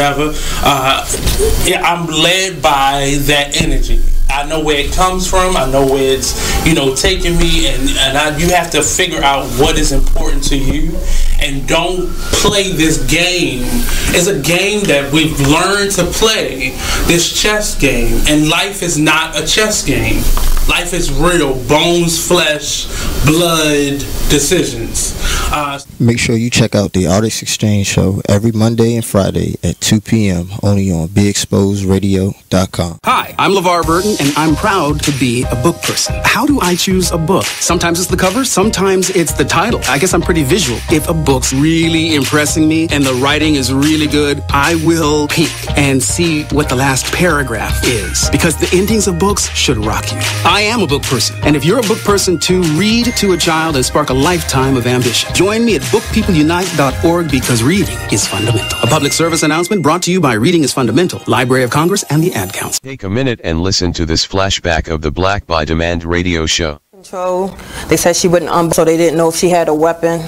whatever. Yeah, I'm led by that energy. I know where it comes from. I know where it's, taking me, and you have to figure out what is important to you, and don't play this game. It's a game that we've learned to play, this chess game, and life is not a chess game. Life is real, bones, flesh, blood, decisions. Make sure you check out the Artist Exchange Show every Monday and Friday at 2 p.m. only on BeExposedRadio.com. Hi, I'm LeVar Burton, and I'm proud to be a book person. How do I choose a book? Sometimes it's the cover, sometimes it's the title. I guess I'm pretty visual. If a book's really impressing me and the writing is really good, I will peek and see what the last paragraph is, because the endings of books should rock you. I am a book person, and if you're a book person too, read to a child and spark a lifetime of ambition. Join me at bookpeopleunite.org, because reading is fundamental. A public service announcement brought to you by Reading is Fundamental, Library of Congress, and the Ad Council. Take a minute and listen to this flashback of the Black by Demand radio show. They said she wouldn't, so they didn't know if she had a weapon.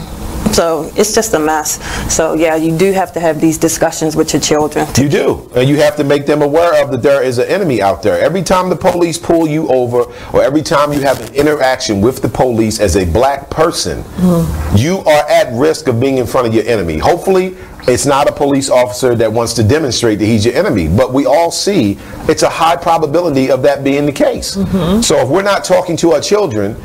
So it's just a mess. So yeah, you do have to have these discussions with your children. You do, and you have to make them aware of that there is an enemy out there. Every time the police pull you over, or every time you have an interaction with the police as a black person, you are at risk of being in front of your enemy. Hopefully, it's not a police officer that wants to demonstrate that he's your enemy, but we all see it's a high probability of that being the case. So if we're not talking to our children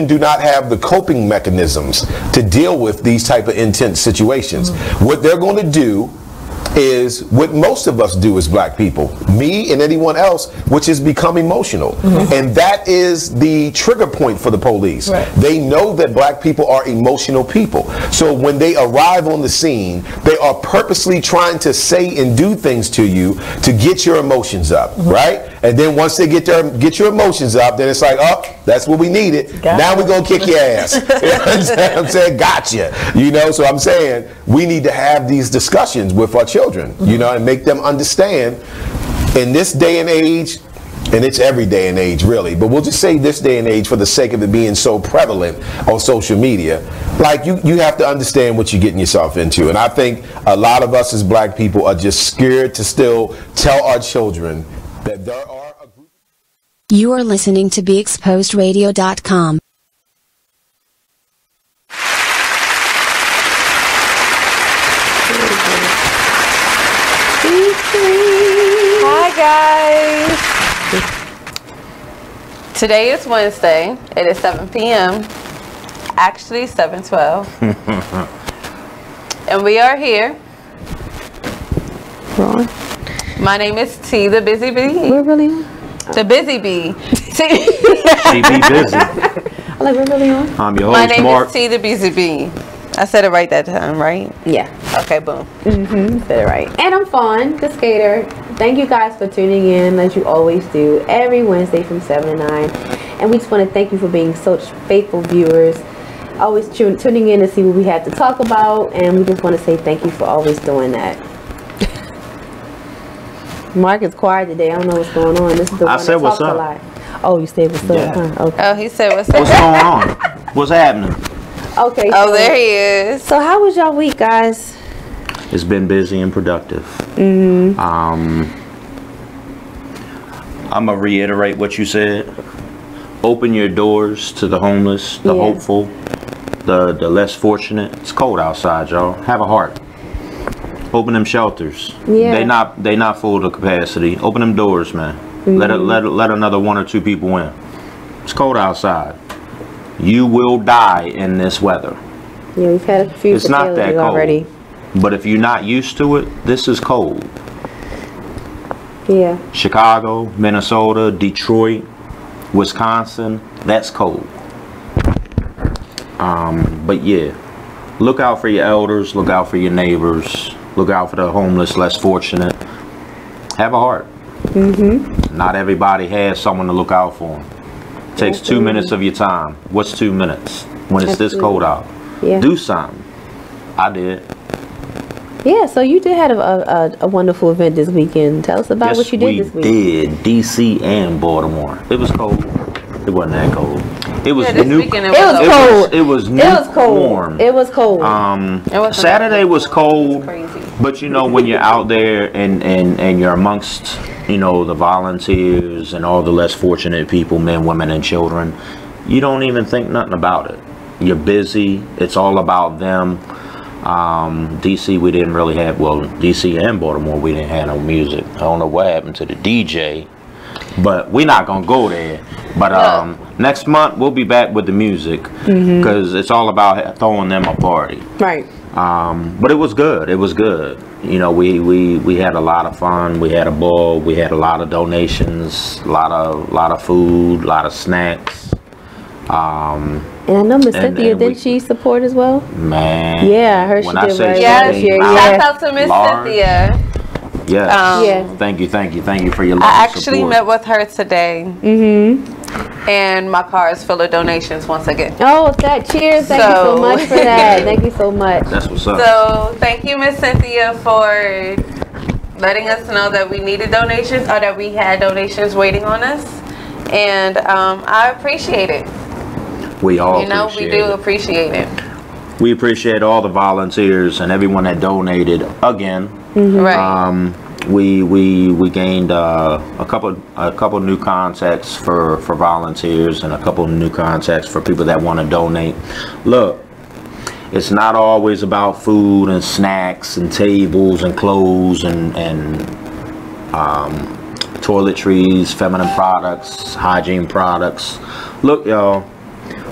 do not have the coping mechanisms to deal with these type of intense situations. What they're going to do is what most of us do as black people, me and anyone else, which is become emotional. And that is the trigger point for the police. They know that black people are emotional people. So when they arrive on the scene, they are purposely trying to say and do things to you to get your emotions up, right? And then once they get your emotions up, then it's like, oh, that's what we needed. Now we're going to kick your ass. You know what I'm saying? Gotcha. So I'm saying we need to have these discussions with our children, and make them understand in this day and age, and it's every day and age really, but we'll just say this day and age for the sake of it being so prevalent on social media, like you have to understand what you're getting yourself into. And I think a lot of us as black people are just scared to still tell our children that there are a group. You are listening to BeExposedRadio.com. Hi guys. Today is Wednesday. It is 7 p.m. Actually 7:12. And we are here. Ron. My name is T, the Busy Bee. We're really on? The Busy Bee. She be busy. We're really on? I'm your My host, name Mark. is T, the Busy Bee. I said it right that time, right? Yeah. Okay, boom. Said it right. And I'm Faun, the skater. Thank you guys for tuning in, as you always do, every Wednesday from 7 to 9. And we just want to thank you for being such faithful viewers, always tuning in to see what we have to talk about. And we just want to say thank you for always doing that. Mark is quiet today. I don't know what's going on. This is the one that talks a lot. Oh, you said what's up? Huh? Okay. Oh, he said what's up? What's going on? What's happening? Okay. Oh, there he is. So how was y'all week, guys? It's been busy and productive. I'm gonna reiterate what you said. Open your doors to the homeless, the hopeful, the less fortunate. It's cold outside, y'all. Have a heart. Open them shelters. They not full to capacity. Open them doors, man. Let another 1 or 2 people in. It's cold outside. You will die in this weather. Yeah, we've had a few. It's not that cold already. But if you're not used to it, this is cold. Yeah. Chicago, Minnesota, Detroit, Wisconsin, that's cold. But yeah, look out for your elders, look out for your neighbors, look out for the homeless, less fortunate. Have a heart. Not everybody has someone to look out for them. It takes 2 minutes of your time. What's 2 minutes when it's this cold out? Do something. I did. Yeah, so you did have a wonderful event this weekend. Tell us about what you did this week. Yes, we did. DC and Baltimore. It was cold. It wasn't that cold. It was this weekend it was cold. It was cold. warm. It was cold. Saturday was cold, But you know, when you're out there and you're amongst, you know, the volunteers and all the less fortunate people, men, women, and children, you don't even think nothing about it. You're busy. It's all about them. DC, we didn't really have, well, DC and Baltimore, we didn't have no music. I don't know what happened to the DJ, but we're not gonna go there. But next month we'll be back with the music, because it's all about throwing them a party. Right. But it was good. It was good. You know, we had a lot of fun. We had a ball. We had a lot of donations, a lot of food, a lot of snacks. And I know Miss Cynthia, didn't she support as well? Man. Yeah, I heard she did right. Yes, shout out to Miss Cynthia. Yes. Thank you for your love. I actually met with her today. And my car is full of donations once again. Oh, cheers. Thank you so much for that. Thank you so much. That's what's up. So thank you, Miss Cynthia, for letting us know that we needed donations, or that we had donations waiting on us. And I appreciate it. We all we do appreciate it. We appreciate all the volunteers and everyone that donated again. Right. We gained a couple new contacts for volunteers, and a couple new contacts for people that want to donate. Look, it's not always about food and snacks and tables and clothes and toiletries, feminine products, hygiene products. Look, y'all,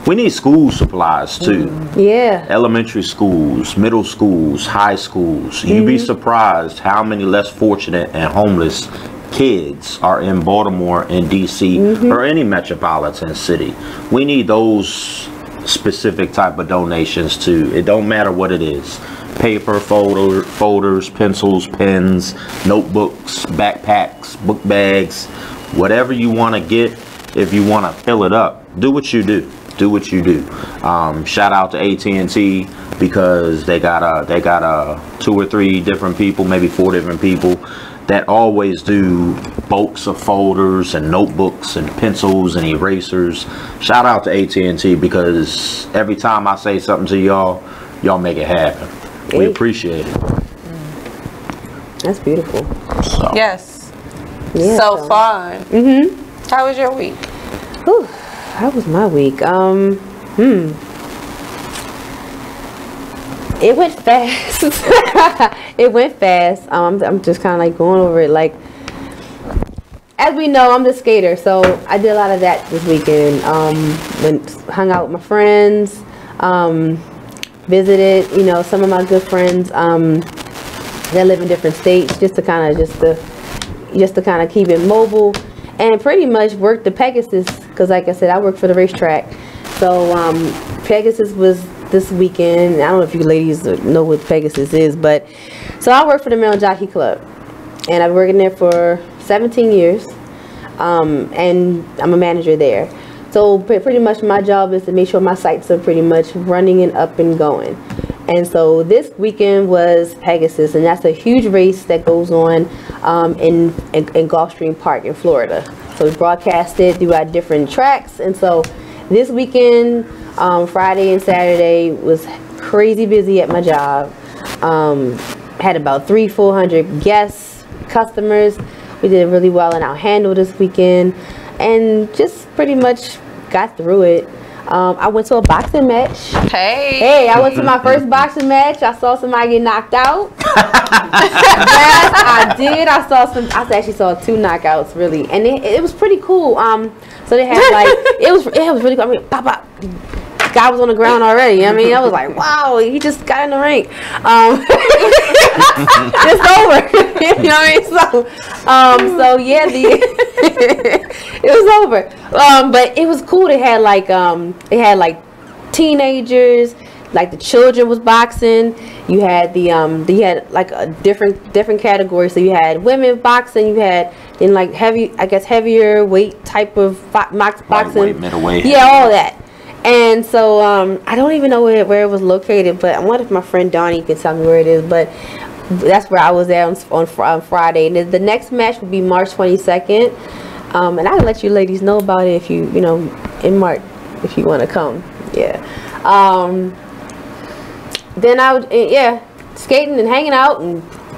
we need school supplies too. Yeah. Elementary schools, middle schools, high schools. You'd be surprised how many less fortunate and homeless kids are in Baltimore and DC or any metropolitan city. We need those specific type of donations too. It don't matter what it is. Paper, folders, pencils, pens, notebooks, backpacks, book bags, whatever you want to get. If you want to fill it up, do what you do. Do what you do. Shout out to AT&T, because they got 2 or 3 different people, maybe 4 different people that always do bulks of folders and notebooks and pencils and erasers. Shout out to AT&T, because every time I say something to y'all make it happen. We appreciate it. That's beautiful. So. Yes. Yeah, so fun. How was your week? Whew, how was my week? It went fast. It went fast. I'm just kind of like going over it. Like, as we know, I'm the skater, so I did a lot of that this weekend. Hung out with my friends, visited, some of my good friends that live in different states, just to kind of keep it mobile, and pretty much worked the Pegasus, because like I said, I work for the racetrack. So Pegasus was this weekend. I don't know if you ladies know what Pegasus is, but so I work for the Maryland Jockey Club, and I've been working there for 17 years, and I'm a manager there. So pretty much my job is to make sure my sites are pretty much running and up and going. And so this weekend was Pegasus, and that's a huge race that goes on in Gulfstream Park in Florida. So we broadcast it throughout different tracks, and so this weekend, Friday and Saturday, was crazy busy at my job. Had about 300-400 guests, customers. We did really well in our handle this weekend, and just pretty much got through it. I went to a boxing match. Hey, I went to my first boxing match. I saw somebody get knocked out. Yes, I did. I actually saw 2 knockouts, really, and it was pretty cool. So they had it was really cool. I mean, pop up. Guy was on the ground already. I mean, I was like, wow, he just got in the ring. It's over. You know what I mean? So yeah, it was over. But it was cool. They had like teenagers, like the children was boxing. You had you had like a different categories. So you had women boxing. You had in like heavier weight type of boxing. Lightweight, middleweight. Yeah, all that. And so I don't even know where it was located, but I wonder if my friend Donnie can tell me where it is. But that's where I was at on Friday. And the next match will be March 22nd. And I'll let you ladies know about it if in March, if you want to come. Yeah. Then I would, skating and hanging out and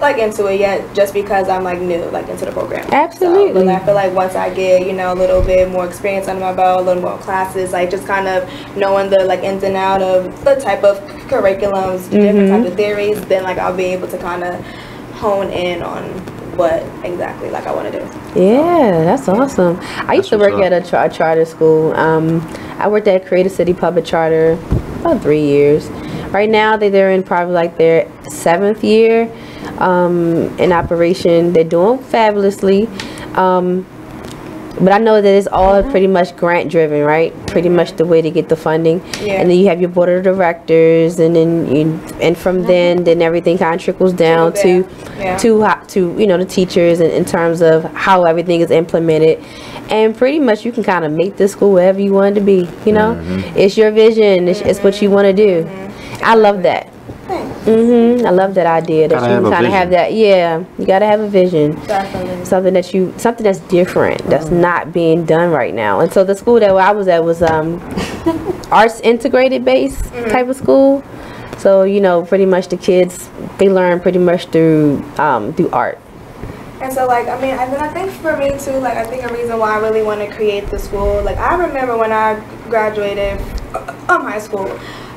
like into it yet, just because I'm like new, like into the program. Absolutely. So, but I feel like once I get, you know, a little bit more experience under my belt, a little more classes, like just kind of knowing the like ins and out of the type of curriculums, different types of theories, then like I'll be able to kind of hone in on what exactly like I want to do. Yeah, that's awesome. I used to work at a charter school. I worked at Creative City Public Charter about 3 years. Right now they're in probably like their 7th year in operation. They're doing fabulously. But I know that it's all pretty much grant driven, right? Pretty much the way to get the funding. Yeah. And then you have your board of directors, and then from then everything kind of trickles down to you know, the teachers, and in terms of how everything is implemented. And pretty much you can kind of make the school wherever you want it to be, you know? It's your vision, it's what you want to do. I love that. I love that idea that you kind of have that. Yeah, you gotta have a vision. Definitely. Something that's different, that's not being done right now. And so the school that I was at was arts integrated base type of school. So you know, pretty much the kids, they learn pretty much through art. And so like, I mean, I think for me too, like I think a reason why I really want to create the school, like I remember when I graduated from high school,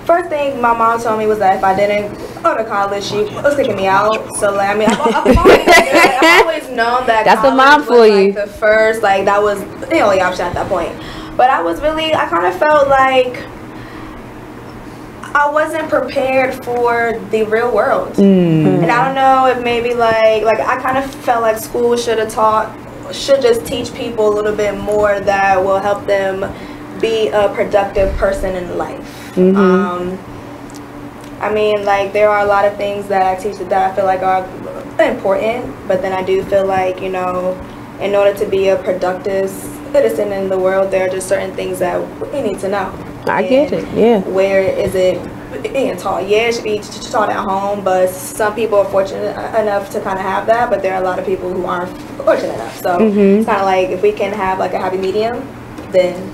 first thing my mom told me was that if I didn't go to college, she was kicking me out. So like, I mean, I've always known that that's the mom for was, you. Like, the first, like that was the only option at that point. But I kind of felt like I wasn't prepared for the real world. And I don't know if maybe like I kind of felt like school should just teach people a little bit more that will help them be a productive person in life. I mean, like there are a lot of things that I teach that I feel like are important, but then I do feel like, you know, in order to be a productive citizen in the world, there are just certain things that we need to know. I get it, yeah. Where is it being taught? Yeah, it should be taught at home, but some people are fortunate enough to kind of have that, but there are a lot of people who aren't fortunate enough. So it's kind of like if we can have like a happy medium, then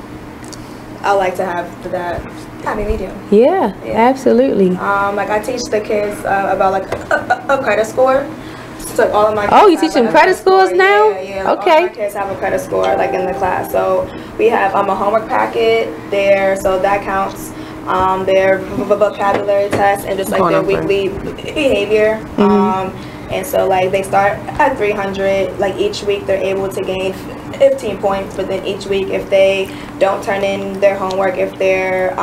I like to have that happy medium. Yeah, absolutely. Like I teach the kids about like a credit score. So all of my kids you teach them credit scores now? Yeah. Okay. All of my kids have a credit score like in the class. So we have a homework packet there, so that counts. Their vocabulary test and just like their weekly behavior. And so like they start at 300. Like each week they're able to gain 15 points, but then each week if they don't turn in their homework, if their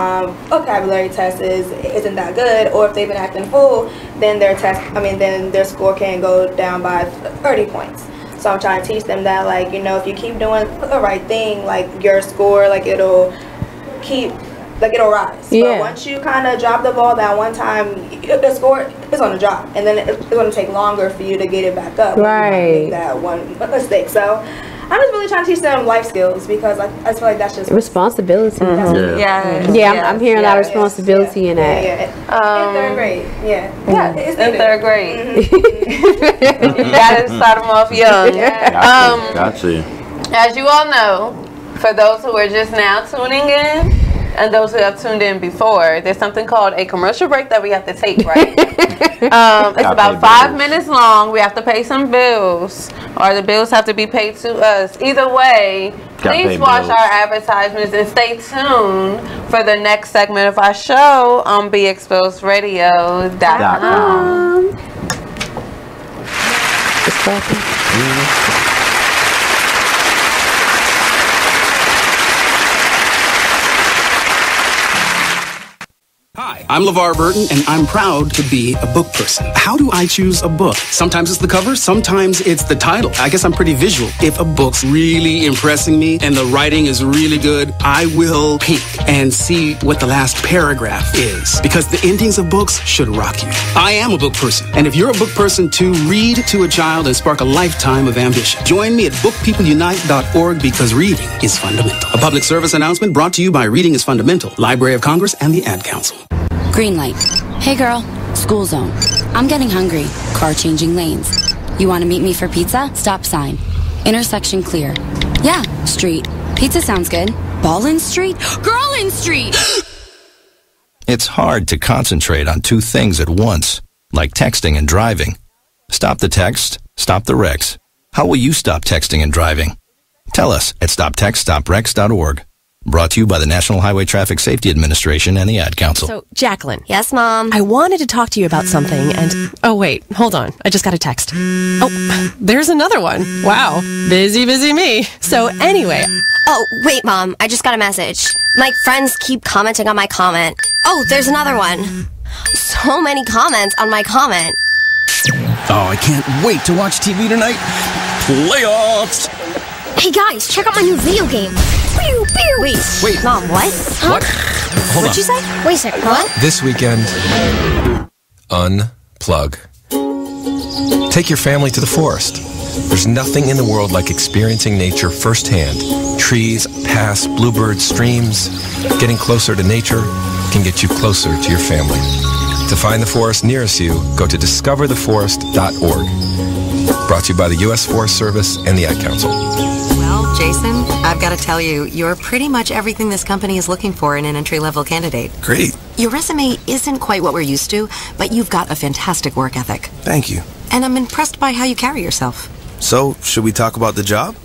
vocabulary test isn't that good, or if they've been acting fool, then then their score can go down by 30 points. So I'm trying to teach them that, like, you know, if you keep doing the right thing, like your score, like it'll rise. Yeah. But once you kind of drop the ball that one time, the score is going to drop, and then it's going to take longer for you to get it back up. Right. Make that one mistake. So I'm just really trying to teach them life skills, because I feel like that's just responsibility. I'm hearing a lot of responsibility in that. In third grade. It's in third grade. You gotta start them off young. Gotcha. As you all know, for those who are just now tuning in, and those who have tuned in before, there's something called a commercial break that we have to take, right? It's about 5 minutes long. We have to pay some bills, or the bills have to be paid to us. Either way, please watch our advertisements and stay tuned for the next segment of our show on BeExposedRadio.com. Hi, I'm LeVar Burton, and I'm proud to be a book person. How do I choose a book? Sometimes it's the cover, sometimes it's the title. I guess I'm pretty visual. If a book's really impressing me and the writing is really good, I will peek and see what the last paragraph is, because the endings of books should rock you. I am a book person, and if you're a book person too, read to a child and spark a lifetime of ambition. Join me at bookpeopleunite.org, because reading is fundamental. A public service announcement brought to you by Reading is Fundamental, Library of Congress, and the Ad Council. Green light. Hey girl, school zone. I'm getting hungry. Car changing lanes. You want to meet me for pizza? Stop sign. Intersection clear. Yeah, street. Pizza sounds good. Ballin' Street? Girlin' Street! It's hard to concentrate on two things at once, like texting and driving. Stop the text, stop the wrecks. How will you stop texting and driving? Tell us at stoptextstopwrecks.org. Brought to you by the National Highway Traffic Safety Administration and the Ad Council. So, Jacqueline. Yes, Mom? I wanted to talk to you about something and... Oh, wait. Hold on. I just got a text. Oh, there's another one. Wow. Busy, busy me. So, anyway... Oh, wait, Mom. I just got a message. My friends keep commenting on my comment. Oh, there's another one. So many comments on my comment. Oh, I can't wait to watch TV tonight. Playoffs! Hey, guys, check out my new video game. Pew, pew. Wait, Mom, what? Huh? What? Hold What'd on. you say? Wait a second, what? This weekend, unplug. Take your family to the forest. There's nothing in the world like experiencing nature firsthand. Trees, paths, bluebirds, streams. Getting closer to nature can get you closer to your family. To find the forest nearest you, go to discovertheforest.org. Brought to you by the U.S. Forest Service and the Ad Council. Well, Jason, I've got to tell you, you're pretty much everything this company is looking for in an entry-level candidate. Great. Your resume isn't quite what we're used to, but you've got a fantastic work ethic. Thank you. And I'm impressed by how you carry yourself. So, should we talk about the job?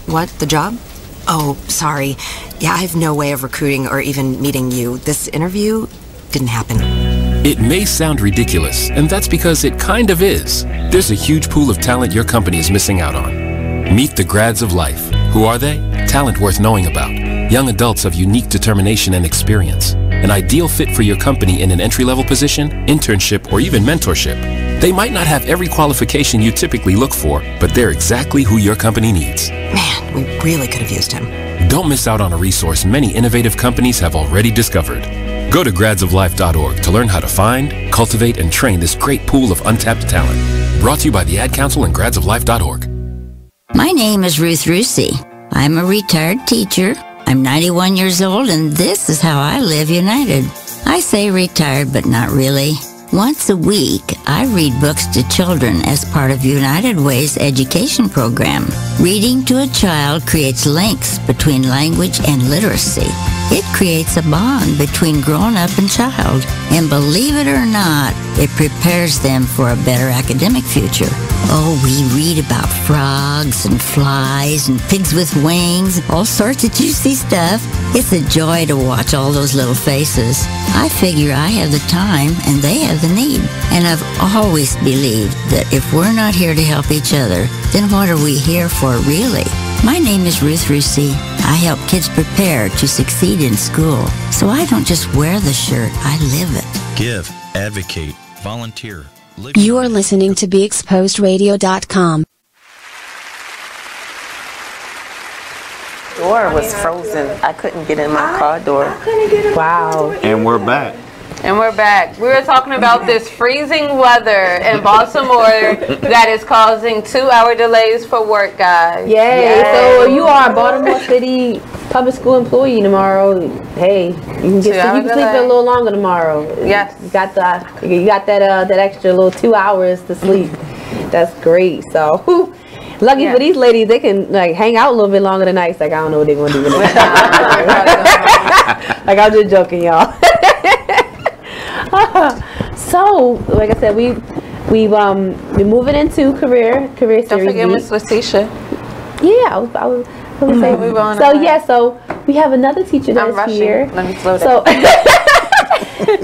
What? The job? Oh, sorry. Yeah, I have no way of recruiting or even meeting you. This interview didn't happen. It may sound ridiculous, and that's because it kind of is. There's a huge pool of talent your company is missing out on. Meet the grads of life. Who are they? Talent worth knowing about. Young adults of unique determination and experience. An ideal fit for your company in an entry-level position, internship, or even mentorship. They might not have every qualification you typically look for, but they're exactly who your company needs. Man, we really could have used him. Don't miss out on a resource many innovative companies have already discovered. Go to gradsoflife.org to learn how to find, cultivate, and train this great pool of untapped talent. Brought to you by the Ad Council and gradsoflife.org. My name is Ruth Rusi. I'm a retired teacher. I'm 91 years old, and this is how I live United. I say retired, but not really. Once a week, I read books to children as part of United Way's education program. Reading to a child creates links between language and literacy. It creates a bond between grown-up and child. And believe it or not, it prepares them for a better academic future. Oh, we read about frogs and flies and pigs with wings, all sorts of juicy stuff. It's a joy to watch all those little faces. I figure I have the time and they have the need. And I've always believed that if we're not here to help each other, then what are we here for really? My name is Ruth Rusi. I help kids prepare to succeed in school. So I don't just wear the shirt, I live it. Give, advocate, volunteer. You are listening to BeExposedRadio.com. Door was frozen. I couldn't get in my car door. I couldn't get in. Wow. And we're back. And we're back. We were talking about this freezing weather in Baltimore that is causing 2-hour delays for work, guys. Yay. Yes. So if you are a Baltimore City public school employee tomorrow, hey, you can sleep a little longer tomorrow. Yes. You got that extra little 2 hours to sleep. That's great. So lucky for these ladies, they can like hang out a little bit longer tonight. Like I don't know what they're gonna do with it. Like I'm just joking, y'all. So, like I said, we're moving into career series. Don't forget Miss Latesha. Yeah, I was gonna say. So we have another teacher that's here. Let me slow down.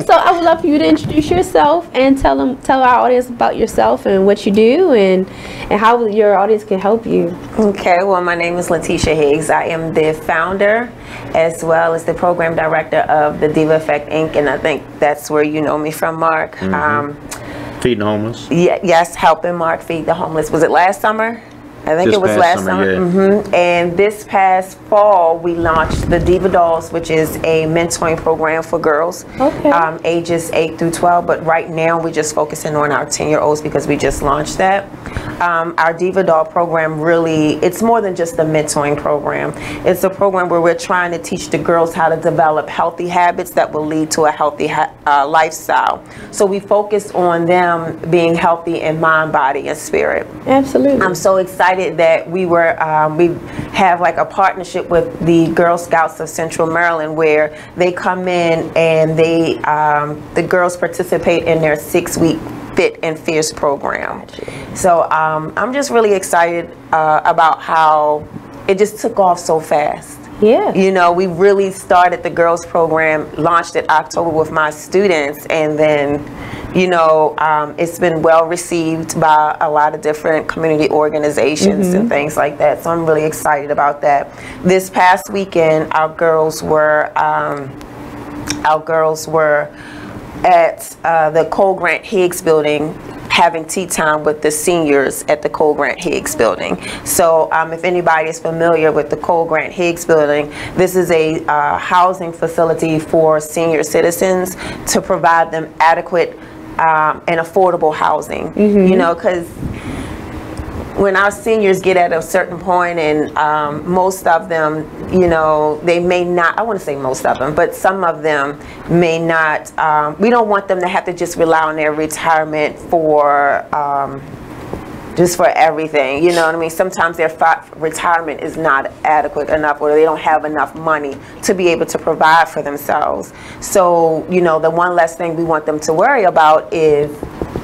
So I would love for you to introduce yourself and tell our audience about yourself and what you do and how your audience can help you. Okay, well, my name is Latesha Higgs. I am the founder as well as the program director of the Diva Effect Inc. And I think that's where you know me from, Mark. Feeding the homeless. Yes, helping Mark feed the homeless. Was it last summer? I think This it was past last summer, summer. And this past fall, we launched the Diva Dolls, which is a mentoring program for girls, ages 8 through 12. But right now, we're just focusing on our 10-year-olds because we just launched that. Our Diva Doll program really, it's more than just a mentoring program. It's a program where we're trying to teach the girls how to develop healthy habits that will lead to a healthy lifestyle. So we focus on them being healthy in mind, body, and spirit. Absolutely. I'm so excited that we have like a partnership with the Girl Scouts of Central Maryland where they come in and the girls participate in their 6-week Fit and Fierce program. So I'm just really excited about how it just took off so fast. Yeah. You know, we really started the girls program, launched it October with my students, and then, you know, it's been well received by a lot of different community organizations and things like that. So I'm really excited about that. This past weekend, our girls were at the Cole Grant Higgs building, having tea time with the seniors at the Cole Grant Higgs building. So if anybody is familiar with the Cole Grant Higgs building, this is a housing facility for senior citizens to provide them adequate and affordable housing. You know, because when our seniors get at a certain point, and most of them, you know, they may not, I want to say most of them, but some of them may not, we don't want them to have to just rely on their retirement for, just for everything, you know what I mean? Sometimes their retirement is not adequate enough, or they don't have enough money to be able to provide for themselves. So, you know, the one less thing we want them to worry about is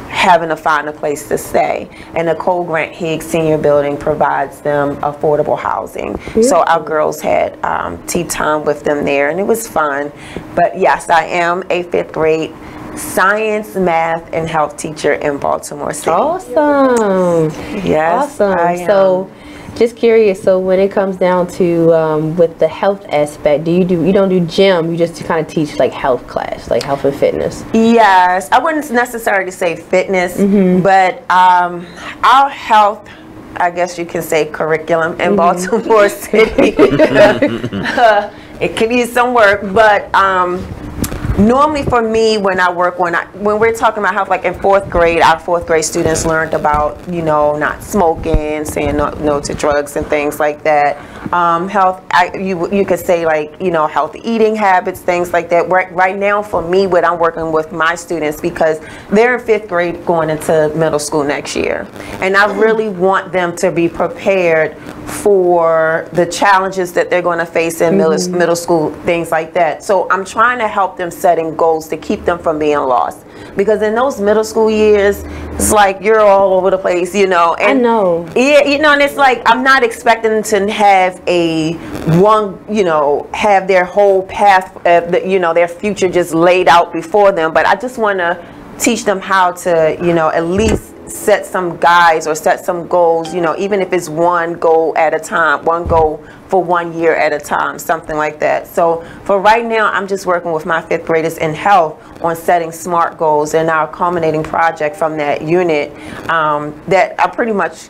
having to find a place to stay. And the Cole Grant Higgs Senior Building provides them affordable housing. So our girls had tea time with them there, and it was fun. But yes, I am a 5th grade science, math, and health teacher in Baltimore City. Awesome. Yes, awesome. So just curious, so when it comes down to with the health aspect, you don't do gym, you just kind of teach like health class, like health and fitness? Yes, I wouldn't necessarily say fitness, but our health, I guess you can say, curriculum in Baltimore City, it can use some work, but normally for me, when we're talking about health, like in 4th grade, our 4th grade students learned about, you know, not smoking, saying no to drugs and things like that. Health, you could say, like, you know, healthy eating habits, things like that. Right now for me, what I'm working with my students, because they're in 5th grade going into middle school next year, and I really want them to be prepared for the challenges that they're going to face in middle school, things like that. So I'm trying to help them setting goals to keep them from being lost, because in those middle school years, it's like you're all over the place, you know. And I know. Yeah, you know, and it's like I'm not expecting them to have have their whole path, you know, their future just laid out before them. But I just want to teach them how to, you know, at least set some guides or set some goals, you know, even if it's one goal at a time, one goal for 1 year at a time, something like that. So for right now, I'm just working with my 5th graders in health on setting SMART goals, and our culminating project from that unit that I pretty much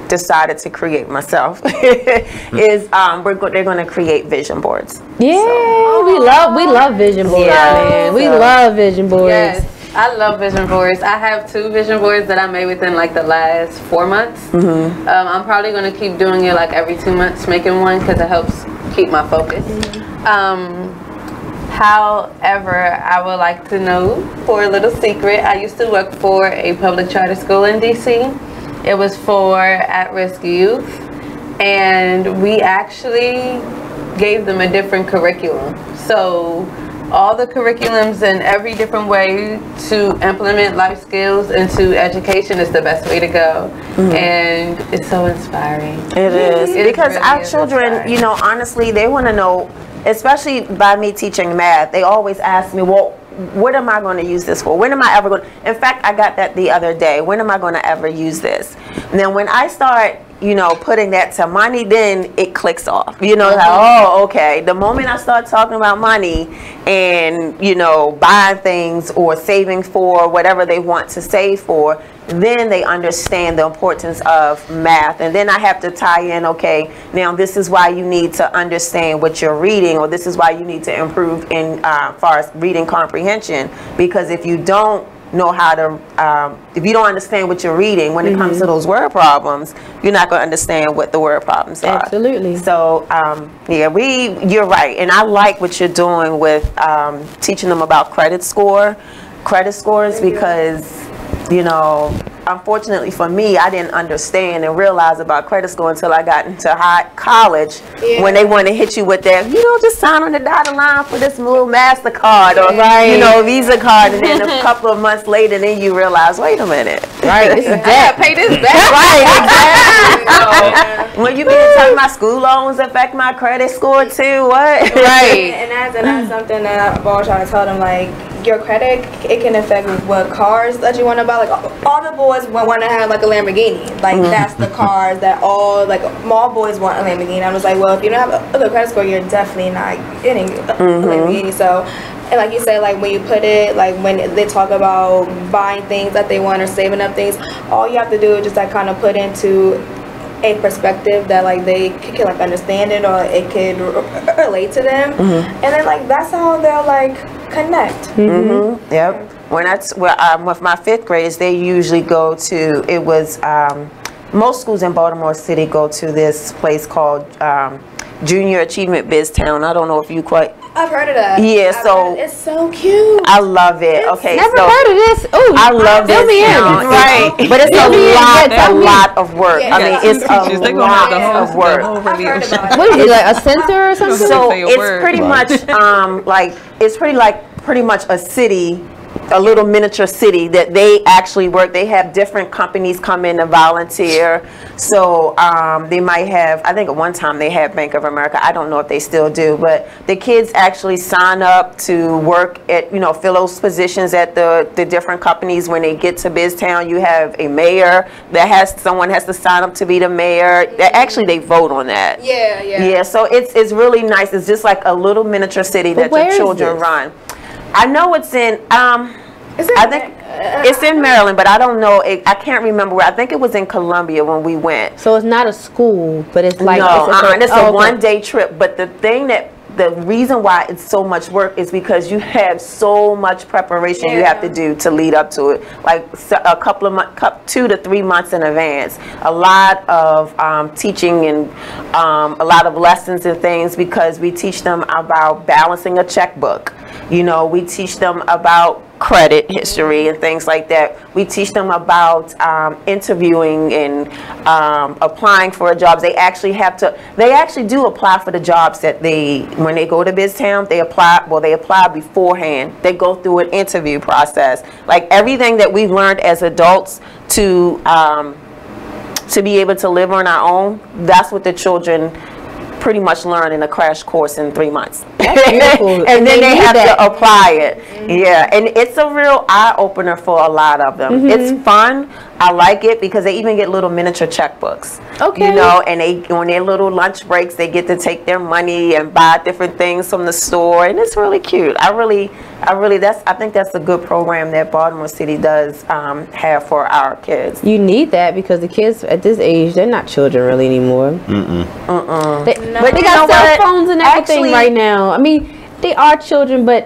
decided to create myself is they're going to create vision boards. Yeah, so, we love vision boards, man. We love vision boards. Yes. I love vision boards. I have 2 vision boards that I made within like the last 4 months. I'm probably going to keep doing it like every 2 months, making one, because it helps keep my focus. However, I would like to know, for a little secret, I used to work for a public charter school in DC. It was for at-risk youth, and we actually gave them a different curriculum. So all the curriculums in every different way to implement life skills into education is the best way to go. And it's so inspiring. It is. Because really our children, you know, honestly, they want to know, especially by me teaching math, they always ask me, well, what am I going to use this for? When am I ever going to? In fact, I got that the other day. When am I going to ever use this? And then when I start, you know, putting that to money, then it clicks off. You know, like, oh, okay. The moment I start talking about money and, you know, buying things or saving for whatever they want to save for, then they understand the importance of math. And then I have to tie in, okay, now this is why you need to understand what you're reading, or this is why you need to improve in far as reading comprehension. Because if you don't know how to, if you don't understand what you're reading, when it comes to those word problems, you're not going to understand what the word problems are. Absolutely. So, yeah, you're right. And I like what you're doing with teaching them about credit scores, because, you know, unfortunately for me, I didn't understand and realize about credit score until I got into college, when they want to hit you with that, just sign on the dotted line for this little MasterCard or, Visa card, and then a couple of months later, then you realize, wait a minute. Right, this is debt. Pay this back. Right, exactly. So, when you begin talking about school loans affect my credit score too, what? Right. And that's something that I've always trying to tell them, like, your credit, it can affect what cars that you want to buy. Like, all the boys want to have like a Lamborghini. Like, that's the cars that all boys want a Lamborghini. I was like, well, if you don't have a good credit score, you're definitely not getting a Lamborghini. So, and like you say, like when you put it, like when they talk about buying things that they want or saving up things, all you have to do is just like kind of put into a perspective that like they can like understand it, or it could relate to them, and then like that's how they'll like connect. Yep. When with my 5th graders, they usually go to, it was most schools in Baltimore City go to this place called Junior Achievement Biztown. I don't know if you quite. I've heard of that. Yeah, it's so cute. I love it. Okay, never heard of this. Ooh, I love this town. Right, but it's a lot of work. I mean, it's a lot of work. What is it, like a center or something? So it's pretty much pretty much a city, a little miniature city that they actually work. They have different companies come in to volunteer. So they might have, I think at one time they had Bank of America. I don't know if they still do, but the kids actually sign up to work at, fill those positions at the different companies. When they get to Biztown, you have a mayor someone has to sign up to be the mayor. Actually, they vote on that. Yeah, so it's really nice. It's just like a little miniature city that your children run. I know it's in, I think it's in Maryland, but I don't know. I can't remember where. I think it was in Columbia when we went. So it's not a school, but it's like it's a one-day trip. But the reason why it's so much work is because you have so much preparation you have to do to lead up to it, like a couple of months, 2 to 3 months in advance. A lot of teaching and a lot of lessons and things, because we teach them about balancing a checkbook. We teach them about credit history and things like that. We teach them about interviewing and applying for jobs. They actually do apply for the jobs that when they go to Biztown, they apply beforehand. They go through an interview process. Like everything that we've learned as adults to be able to live on our own, that's what the children pretty much learn in a crash course in 3 months. And then they have to apply it. Yeah, and it's a real eye-opener for a lot of them. It's fun. I like it because they even get little miniature checkbooks. Okay. And on their little lunch breaks, they get to take their money and buy different things from the store, and it's really cute. I think that's a good program that Baltimore City does have for our kids. You need that because the kids at this age, they're not children really anymore. But they got cell phones and everything right now. I mean, they are children, but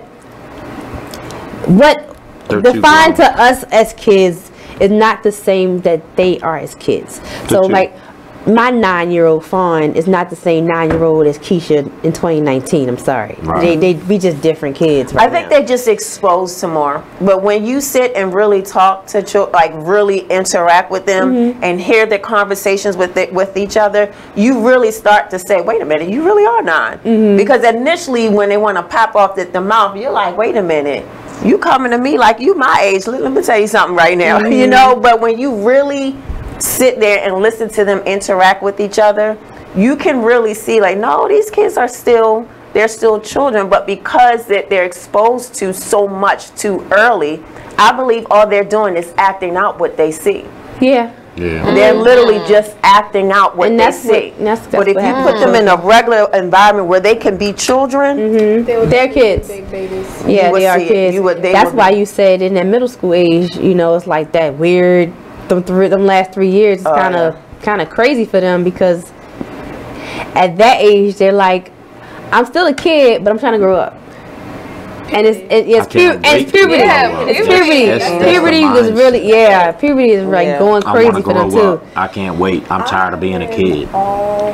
what defines to us as kids is not the same that they are as kids. So like my 9-year-old Faun is not the same 9-year-old as Keisha in 2019. I'm sorry. Right. We just different kids right I think they're just exposed to more. But when you sit and really talk to children, like really interact with them and hear their conversations with each other, you really start to say, wait a minute, you really are 9. Because initially when they want to pop off at the mouth, you're like, wait a minute. You coming to me like you my age. Let me tell you something right now, but when you really sit there and listen to them interact with each other, you can really see like, no, these kids are still children, but because they're exposed to so much too early, I believe all they're doing is acting out what they see. Yeah. They're literally just acting out what they see. But if you put them in a regular environment where they can be children, they're kids. Big babies. Yeah, they are kids. That's why you said in that middle school age, it's like that weird. Them last 3 years is kind of crazy for them, because at that age they're like, I'm still a kid, but I'm trying to grow up. And it's puberty. Puberty was really puberty is like going crazy for them too. I can't wait. I'm tired of being a kid. All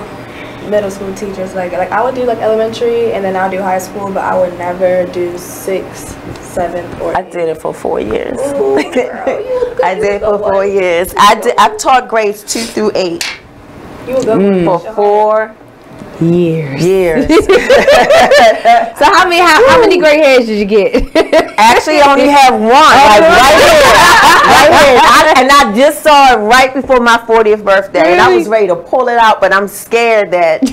middle school teachers, like I would do like elementary and then I'll do high school, but I would never do 6th, 7th, or 8th. I did it for 4 years. Ooh, girl, I did for 4 years. I've taught grades 2 through 8. You were good for 4 years. So how many gray hairs did you get? Actually, I only have one, like right here. And I just saw it right before my 40th birthday, and I was ready to pull it out, but I'm scared that,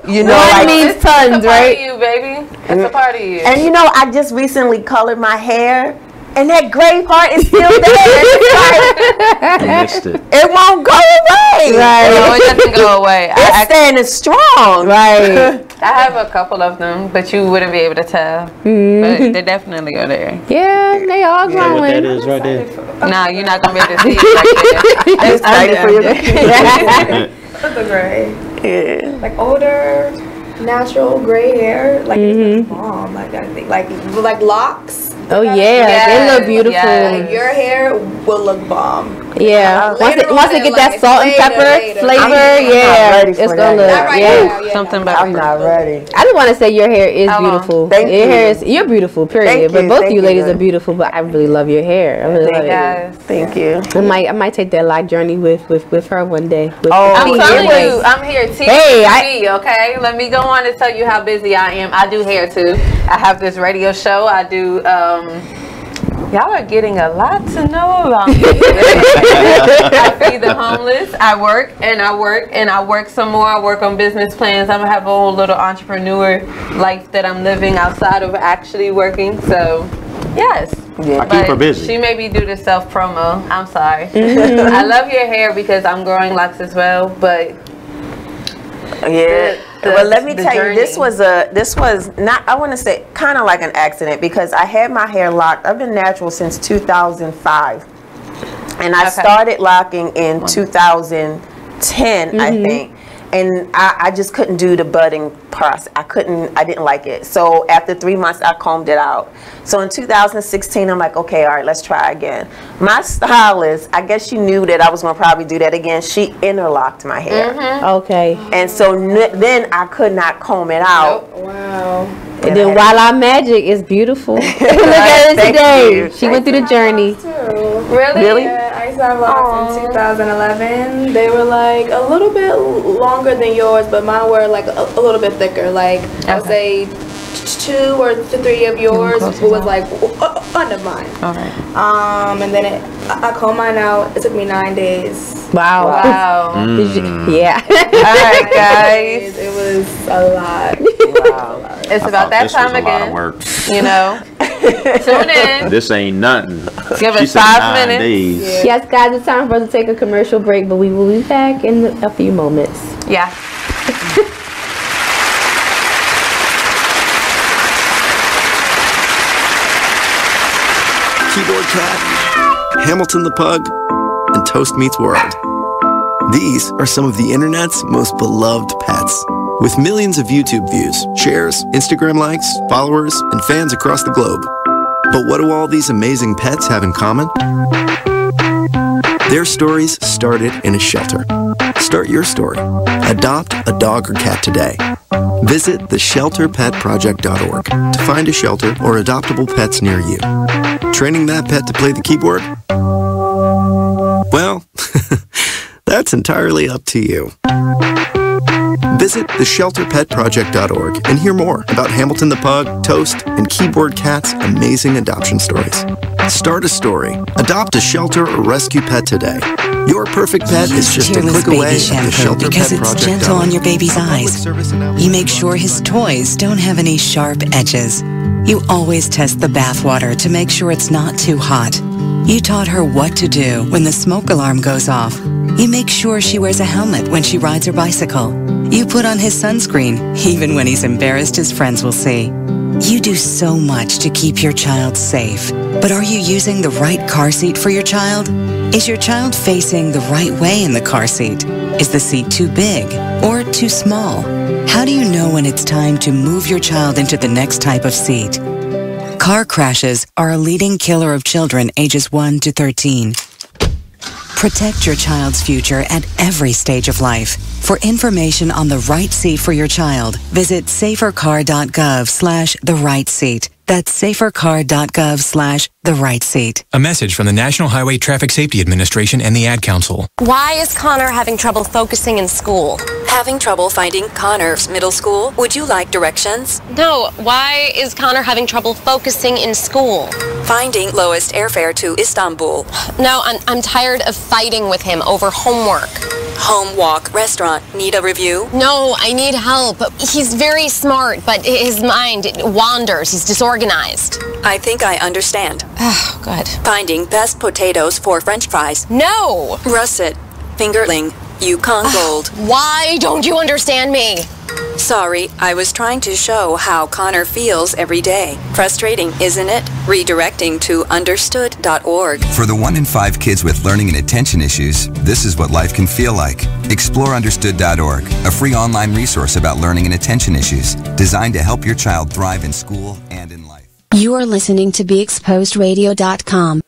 you know, one like means tons, right? It's a part of you, baby. It's a part of you. And you know, I just recently colored my hair. And that gray part is still there. You missed it. It won't go away. Right. No, it doesn't go away. It's standing strong. Right. I have a couple of them, but you wouldn't be able to tell. But they definitely are there. Yeah, they all growing. What that is right there? No, you're not going to be able to see it right there. That's excited for you. That's the gray. Yeah. Like older, natural gray hair. Like it's bomb. Like I think, like locks. Oh yeah, they look beautiful. Like your hair will look bomb. Yeah, once it get that salt and pepper flavor, it's gonna look something about. I'm not ready. I just want to say your hair is beautiful. Thank your you. hair is beautiful. Period. But both of you ladies are beautiful. But I really love your hair. I really love it. Thank you. I might take that lock journey with her one day. I'm telling you, I'm here. Hey, okay. Let me go on and tell you how busy I am. I do hair too. I have this radio show. I do. Y'all are getting a lot to know about me. I feed the homeless. I work and I work and I work some more. I work on business plans. I'm gonna have a whole little entrepreneur life that I'm living outside of actually working. So, yes. I keep her busy. She made me do the self promo. I'm sorry. I love your hair because I'm growing locks as well, but. Well, let me tell you, this was not, I want to say, kind of like an accident, because I had my hair locked. I've been natural since 2005, and I started locking in 2010, I think. And I just couldn't do the budding process. I didn't like it. So after 3 months, I combed it out. So in 2016, I'm like, okay, all right, let's try again. My stylist, I guess she knew that I was going to probably do that again. She interlocked my hair. Okay. And so then I could not comb it out. Wow. And then Voila Magic is beautiful. Look at it today. She went through the journey. Really? Yeah, I started locks in 2011. They were like a little bit longer than yours, but mine were like a little bit thicker. Like I would say 2 or 3 of yours was like under mine. All right. And then I combed mine out. It took me 9 days. Wow. Yeah. All right, guys. It was a lot. Wow. It's about that time again. You know. Tune in. This ain't nothing. Give She us said 5 9 minutes. days. Yes, guys, it's time for us to take a commercial break, but we will be back in a few moments. Yeah. Keyboard Cat, Hamilton the Pug, and Toast Meets World. These are some of the internet's most beloved pets. With millions of YouTube views, shares, Instagram likes, followers, and fans across the globe. But what do all these amazing pets have in common? Their stories started in a shelter. Start your story. Adopt a dog or cat today. Visit theshelterpetproject.org to find a shelter or adoptable pets near you. Training that pet to play the keyboard? Well, that's entirely up to you. Visit theshelterpetproject.org and hear more about Hamilton the Pug, Toast, and Keyboard Cat's amazing adoption stories. Start a story. Adopt a shelter or rescue pet today. Your perfect pet is just a click away at theshelterpetproject.org. Because it's gentle on your baby's eyes. You make sure his toys don't have any sharp edges. You always test the bathwater to make sure it's not too hot. You taught her what to do when the smoke alarm goes off. You make sure she wears a helmet when she rides her bicycle. You put on his sunscreen, even when he's embarrassed his friends will see. You do so much to keep your child safe. But are you using the right car seat for your child? Is your child facing the right way in the car seat? Is the seat too big or too small? How do you know when it's time to move your child into the next type of seat? Car crashes are a leading killer of children ages 1 to 13. Protect your child's future at every stage of life. For information on the right seat for your child, visit safercar.gov/therightseat. That's safercar.gov/the-right-seat. A message from the National Highway Traffic Safety Administration and the Ad Council. Why is Connor having trouble focusing in school? Having trouble finding Connor's middle school? Would you like directions? No, why is Connor having trouble focusing in school? Finding lowest airfare to Istanbul. No, I'm tired of fighting with him over homework. Home, walk, restaurant. Need a review? No, I need help. He's very smart, but his mind wanders. He's disorganized. I think I understand. Oh, good. Finding best potatoes for French fries. No! Russet, fingerling, Yukon Gold. Why don't you understand me? Sorry, I was trying to show how Connor feels every day. Frustrating, isn't it? Redirecting to understood.org. For the 1 in 5 kids with learning and attention issues, this is what life can feel like. Explore understood.org, a free online resource about learning and attention issues, designed to help your child thrive in school and in life. You are listening to BeExposedRadio.com.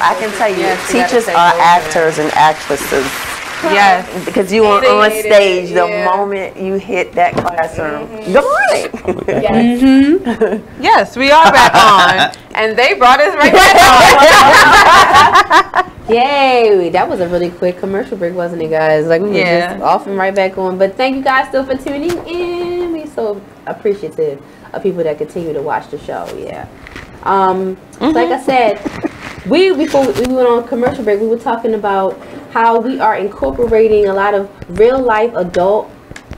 I can tell you, teachers are actors and actresses. Yes. Because you are on stage the moment you hit that classroom. Good morning. Yes, we are back on. And they brought us right back on. Yay! That was a really quick commercial break, wasn't it, guys? Like, we were just off and right back on. But thank you guys still for tuning in. We're so appreciative of people that continue to watch the show. Yeah. Like I said, before we went on commercial break, we were talking about how we are incorporating a lot of real life adult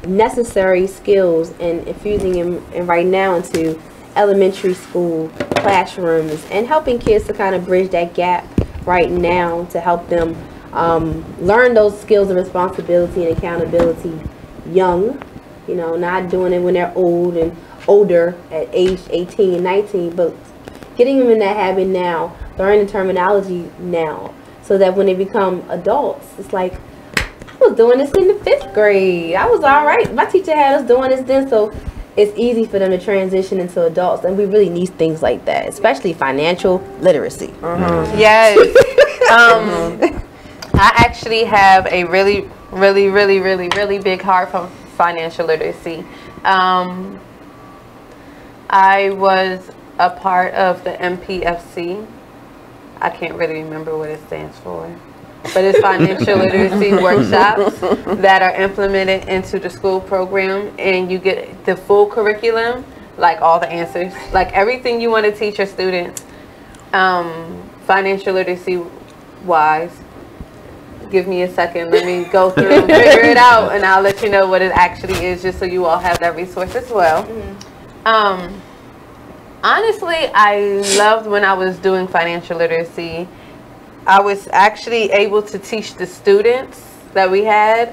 necessary skills and infusing them right now into elementary school classrooms and helping kids to kind of bridge that gap right now to help them learn those skills of responsibility and accountability young, you know, not doing it when they're old and older at age 18 and 19, but getting them in that habit now, learning the terminology now, so that when they become adults, it's like, I was doing this in the 5th grade. I was all right. My teacher had us doing this then, so it's easy for them to transition into adults, and we really need things like that, especially financial literacy. Yes. I actually have a really big heart for financial literacy. I was a part of the MPFC. I can't really remember what it stands for, but it's financial literacy workshops that are implemented into the school program, and you get the full curriculum, like all the answers, like everything you want to teach your students, financial literacy wise. Give me a second, let me go through and figure it out, and I'll let you know what it actually is, just so you all have that resource as well. Honestly, I loved when I was doing financial literacy. I was actually able to teach the students that we had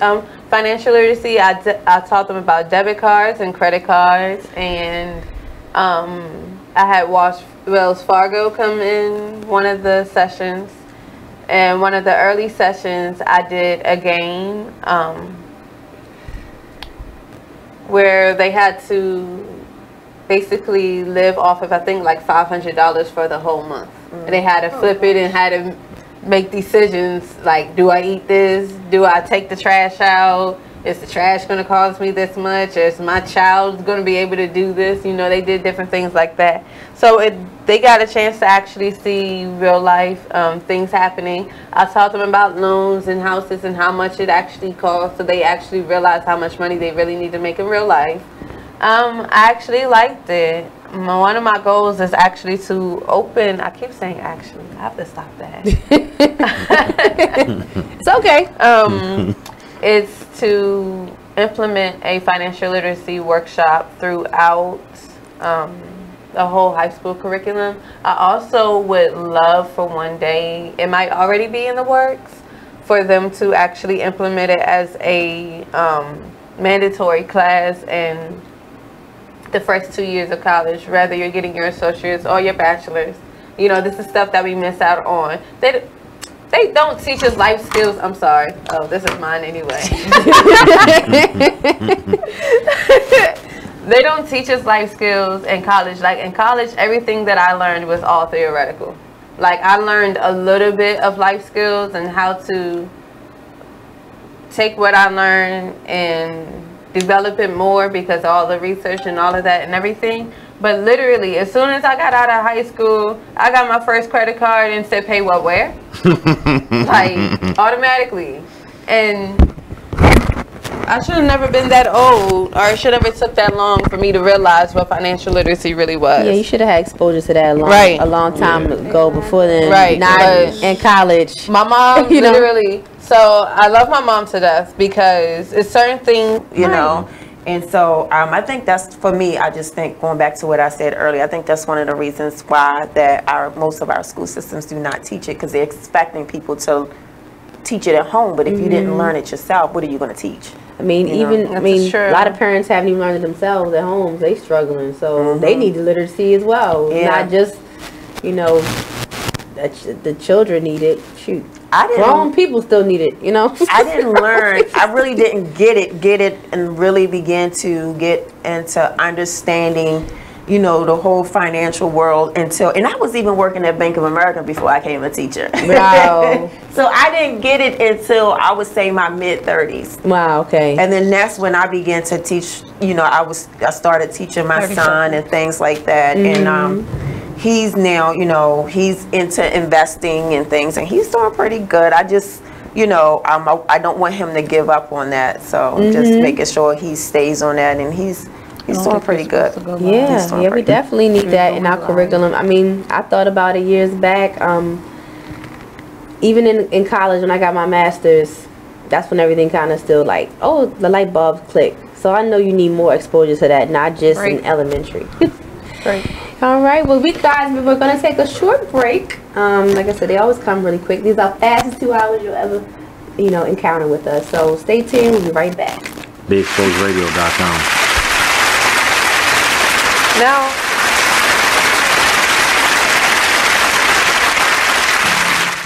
financial literacy. I taught them about debit cards and credit cards, and I had Wells Fargo come in one of the sessions. And one of the early sessions, I did a game where they had to basically live off of, I think, like $500 for the whole month. And they had to flip it and had to make decisions like, do I eat this? Do I take the trash out? Is the trash going to cost me this much? Is my child going to be able to do this? You know, they did different things like that. So they got a chance to actually see real life things happening. I taught them about loans and houses and how much it actually costs, so they actually realized how much money they really need to make in real life. I actually liked it. One of my goals is actually to open, I keep saying actually, I have to stop that. It's okay. It's to implement a financial literacy workshop throughout the whole high school curriculum. I also would love for one day, it might already be in the works, for them to actually implement it as a mandatory class in the first 2 years of college, whether you're getting your associates or your bachelor's. You know, this is stuff that we miss out on. They don't teach us life skills. I'm sorry. Oh, this is mine anyway. They don't teach us life skills in college. Like in college, everything that I learned was all theoretical. Like I learned a little bit of life skills and how to take what I learned and develop it more because of all the research and all of that and everything. But literally, as soon as I got out of high school, I got my first credit card and said, pay what, where? Like, automatically. And I should have never been that old, or it should have took that long for me to realize what financial literacy really was. Yeah, you should have had exposure to that a long time ago before then. Right. Not in college. My mom, literally. So I love my mom to death because it's certain things, you know. And so I think that's, for me, I just think, going back to what I said earlier, I think that's one of the reasons why that most of our school systems do not teach it, because they're expecting people to teach it at home. But if you didn't learn it yourself, what are you going to teach? I mean, a lot of parents haven't even learned it themselves at home. They struggling, so they need the literacy as well. Not just, the children need it. Shoot, grown people still need it. I didn't learn. I really didn't get it, and really begin to get into understanding, the whole financial world and I was even working at Bank of America before I became a teacher. Wow. So I didn't get it until I would say my mid-30s. Wow, okay. And then that's when I began to teach, I started teaching my son and things like that. And he's now, he's into investing and things, and he's doing pretty good. I just, I don't want him to give up on that. So just making sure he stays on that, and he's doing pretty good. Yeah, we definitely need that in our curriculum. I mean, I thought about it years back. Even in college, when I got my master's, that's when everything kind of still like, oh, the light bulb clicked. So I know you need more exposure to that, not just in elementary. All right, well, we're going to take a short break. Like I said, they always come really quick. These are the fastest 2 hours you'll ever, encounter with us. So stay tuned. We'll be right back. BigExposedRadio.com. Now,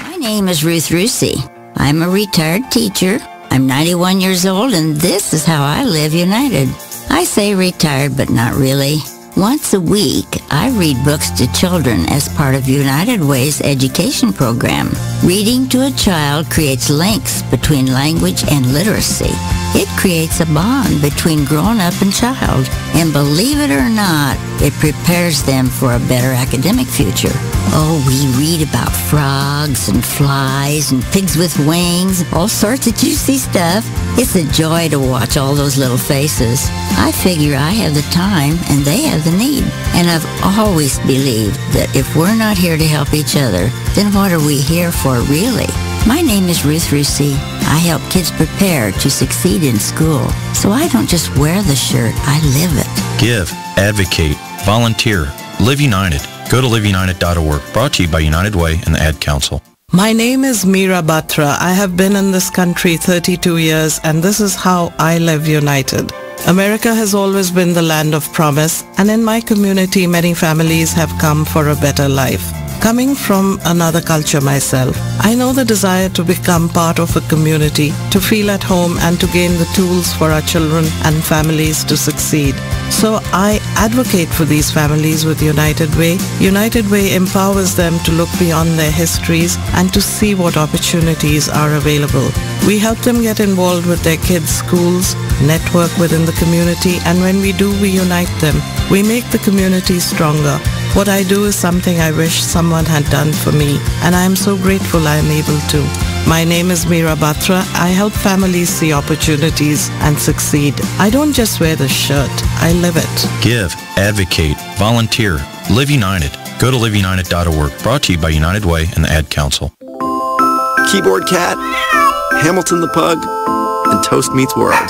my name is Ruth Rusi. I'm a retired teacher. I'm 91 years old, and this is how I live United. I say retired, but not really. Once a week, I read books to children as part of United Way's education program. Reading to a child creates links between language and literacy. It creates a bond between grown-up and child, and believe it or not, it prepares them for a better academic future. Oh, we read about frogs and flies and pigs with wings, all sorts of juicy stuff. It's a joy to watch all those little faces. I figure I have the time and they have the need. And I've always believed that if we're not here to help each other, then what are we here for really? My name is Ruth Rusi. I help kids prepare to succeed in school. So I don't just wear the shirt, I live it. Give, advocate, volunteer, live united. Go to liveunited.org. Brought to you by United Way and the Ad Council. My name is Meera Batra. I have been in this country 32 years, and this is how I live united. America has always been the land of promise, and in my community, many families have come for a better life. Coming from another culture myself, I know the desire to become part of a community, to feel at home, and to gain the tools for our children and families to succeed. So I advocate for these families with United Way. United Way empowers them to look beyond their histories and to see what opportunities are available. We help them get involved with their kids' schools, network within the community, and when we do, we unite them. We make the community stronger. What I do is something I wish someone had done for me, and I am so grateful I am able to. My name is Meera Batra. I help families see opportunities and succeed. I don't just wear the shirt, I live it. Give, advocate, volunteer, live united. Go to liveunited.org. Brought to you by United Way and the Ad Council. Keyboard Cat, Hamilton the Pug, and Toast Meets World.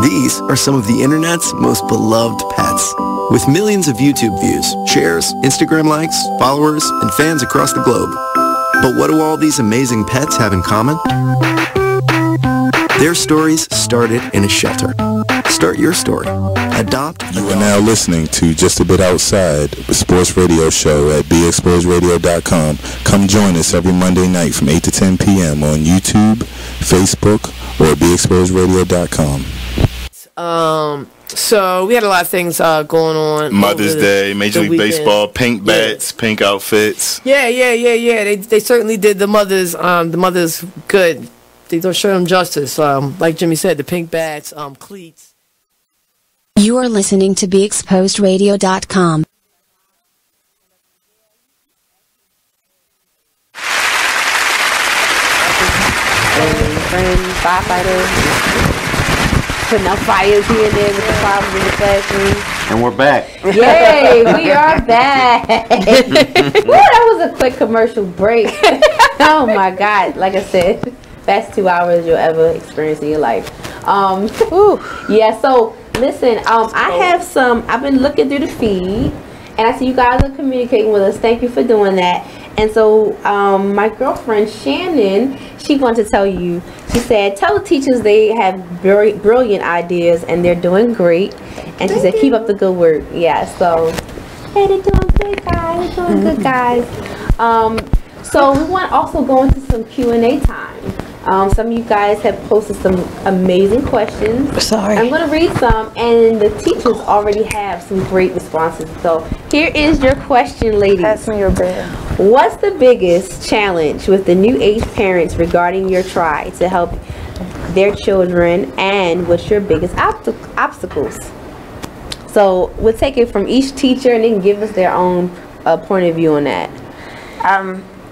These are some of the internet's most beloved pets. With millions of YouTube views, shares, Instagram likes, followers, and fans across the globe. But what do all these amazing pets have in common? Their stories started in a shelter. Start your story. Adopt. You are now listening to Just a Bit Outside, the sports radio show at BeExposedRadio.com. Come join us every Monday night from 8 to 10 p.m. on YouTube, Facebook, or BeExposedRadio.com. So we had a lot of things going on. Mother's Day, Major League Baseball, pink bats, pink outfits. Yeah. They certainly did the mothers good. They don't show them justice. Like Jimmy said, the pink bats, cleats. You are listening to BeExposedRadio.com. Friends, firefighters, putting out fires here and there with the problems in the classroom. And we're back. Yay, we are back. Woo, that was a quick commercial break. Oh my God, like I said, best 2 hours you'll ever experience in your life. Yeah, so listen, I've been looking through the feed, and I see you guys are communicating with us. Thank you for doing that. And so my girlfriend Shannon, she wanted to tell you, she said, tell the teachers they have very brilliant ideas and they're doing great. And she said, keep up the good work. Yeah, so, hey, they're doing good, guys. They're doing good, guys. So we want to also go into some Q&A time. Some of you guys have posted some amazing questions. Sorry. I'm going to read some, and the teachers already have some great responses. So here is your question, ladies. Pass me your bear. What's the biggest challenge with the new age parents regarding your try to help their children, and what's your biggest obstacles? So we'll take it from each teacher, and they can give us their own point of view on that.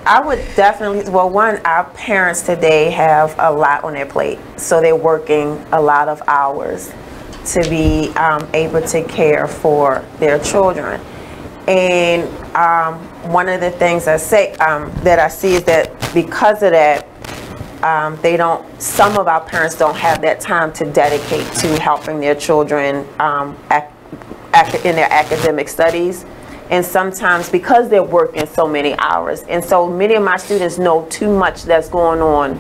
I would definitely, well, one, our parents today have a lot on their plate. So they're working a lot of hours to be able to care for their children. And one of the things I say that I see is that because of that, some of our parents don't have that time to dedicate to helping their children in their academic studies. And sometimes because they're working so many hours, and so many of my students know too much that's going on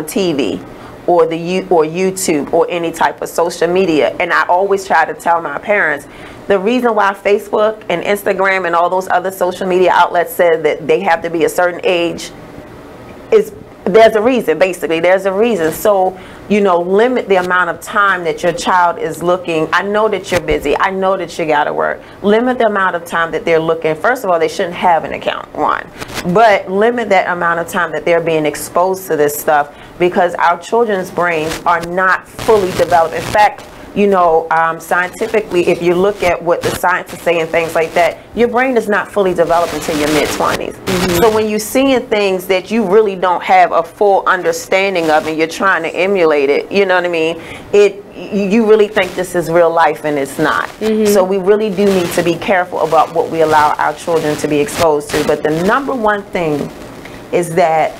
TV or YouTube or any type of social media. And I always try to tell my parents, the reason why Facebook and Instagram and all those other social media outlets said that they have to be a certain age is there's a reason, basically. There's a reason. So, you know, limit the amount of time that your child is looking. I know that you're busy. I know that you got to work. Limit the amount of time that they're looking. First of all, they shouldn't have an account, one. But limit that amount of time that they're being exposed to this stuff, because our children's brains are not fully developed. In fact, you know, scientifically, if you look at what the scientists say and things like that, your brain is not fully developed until your mid-20s. So when you're seeing things that you really don't have a full understanding of and you're trying to emulate it, you know what I mean, you really think this is real life, and it's not. So we really do need to be careful about what we allow our children to be exposed to. But the number one thing is that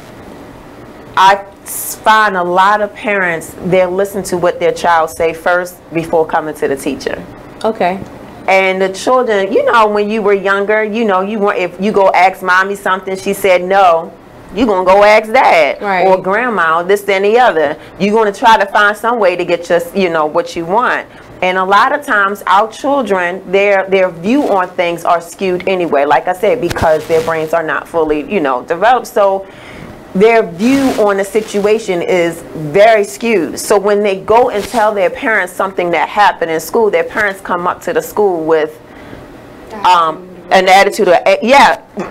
I find a lot of parents, they'll listen to what their child say first before coming to the teacher. Okay. And the children, you know, when you were younger, you know, if you go ask mommy something, she said no, you're going to go ask dad, right, or grandma, or this, then the other. You're going to try to find some way to get your, you know, what you want. And a lot of times our children, their view on things are skewed anyway, like I said, because their brains are not fully, you know, developed. So their view on the situation is very skewed. So when they go and tell their parents something that happened in school, their parents come up to the school with an attitude of,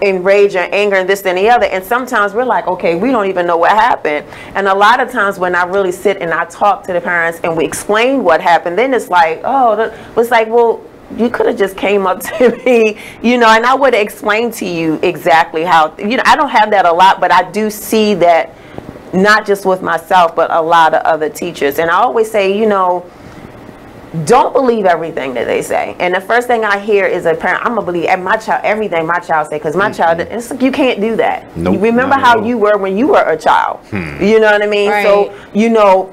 enrage and anger and this and the other. And sometimes we're like, okay, we don't even know what happened. And a lot of times when I really sit and I talk to the parents and we explain what happened, then it's like, it's like, well, you could have just came up to me, you know, and I would have explained to you exactly how, you know, I don't have that a lot, but I do see that not just with myself, but a lot of other teachers. And I always say, you know, don't believe everything that they say. And the first thing I hear is a parent, I'm going to believe everything my child say, because my child, it's like, you can't do that. Nope, you remember how you were when you were a child. You know what I mean? Right. So, you know,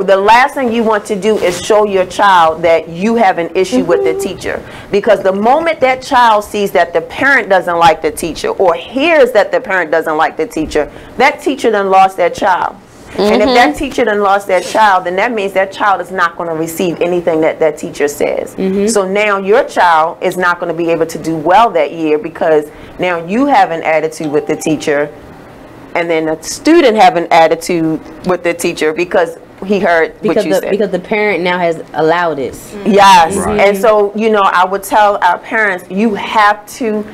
the last thing you want to do is show your child that you have an issue with the teacher, because the moment that child sees that the parent doesn't like the teacher or hears that the parent doesn't like the teacher, that teacher done lost that child. And if that teacher done lost that child, then that means that child is not going to receive anything that that teacher says. So now your child is not going to be able to do well that year, because now you have an attitude with the teacher, and then the student have an attitude with the teacher because he heard what you said. Because the parent now has allowed this. Yes. And so, you know, I would tell our parents, you have to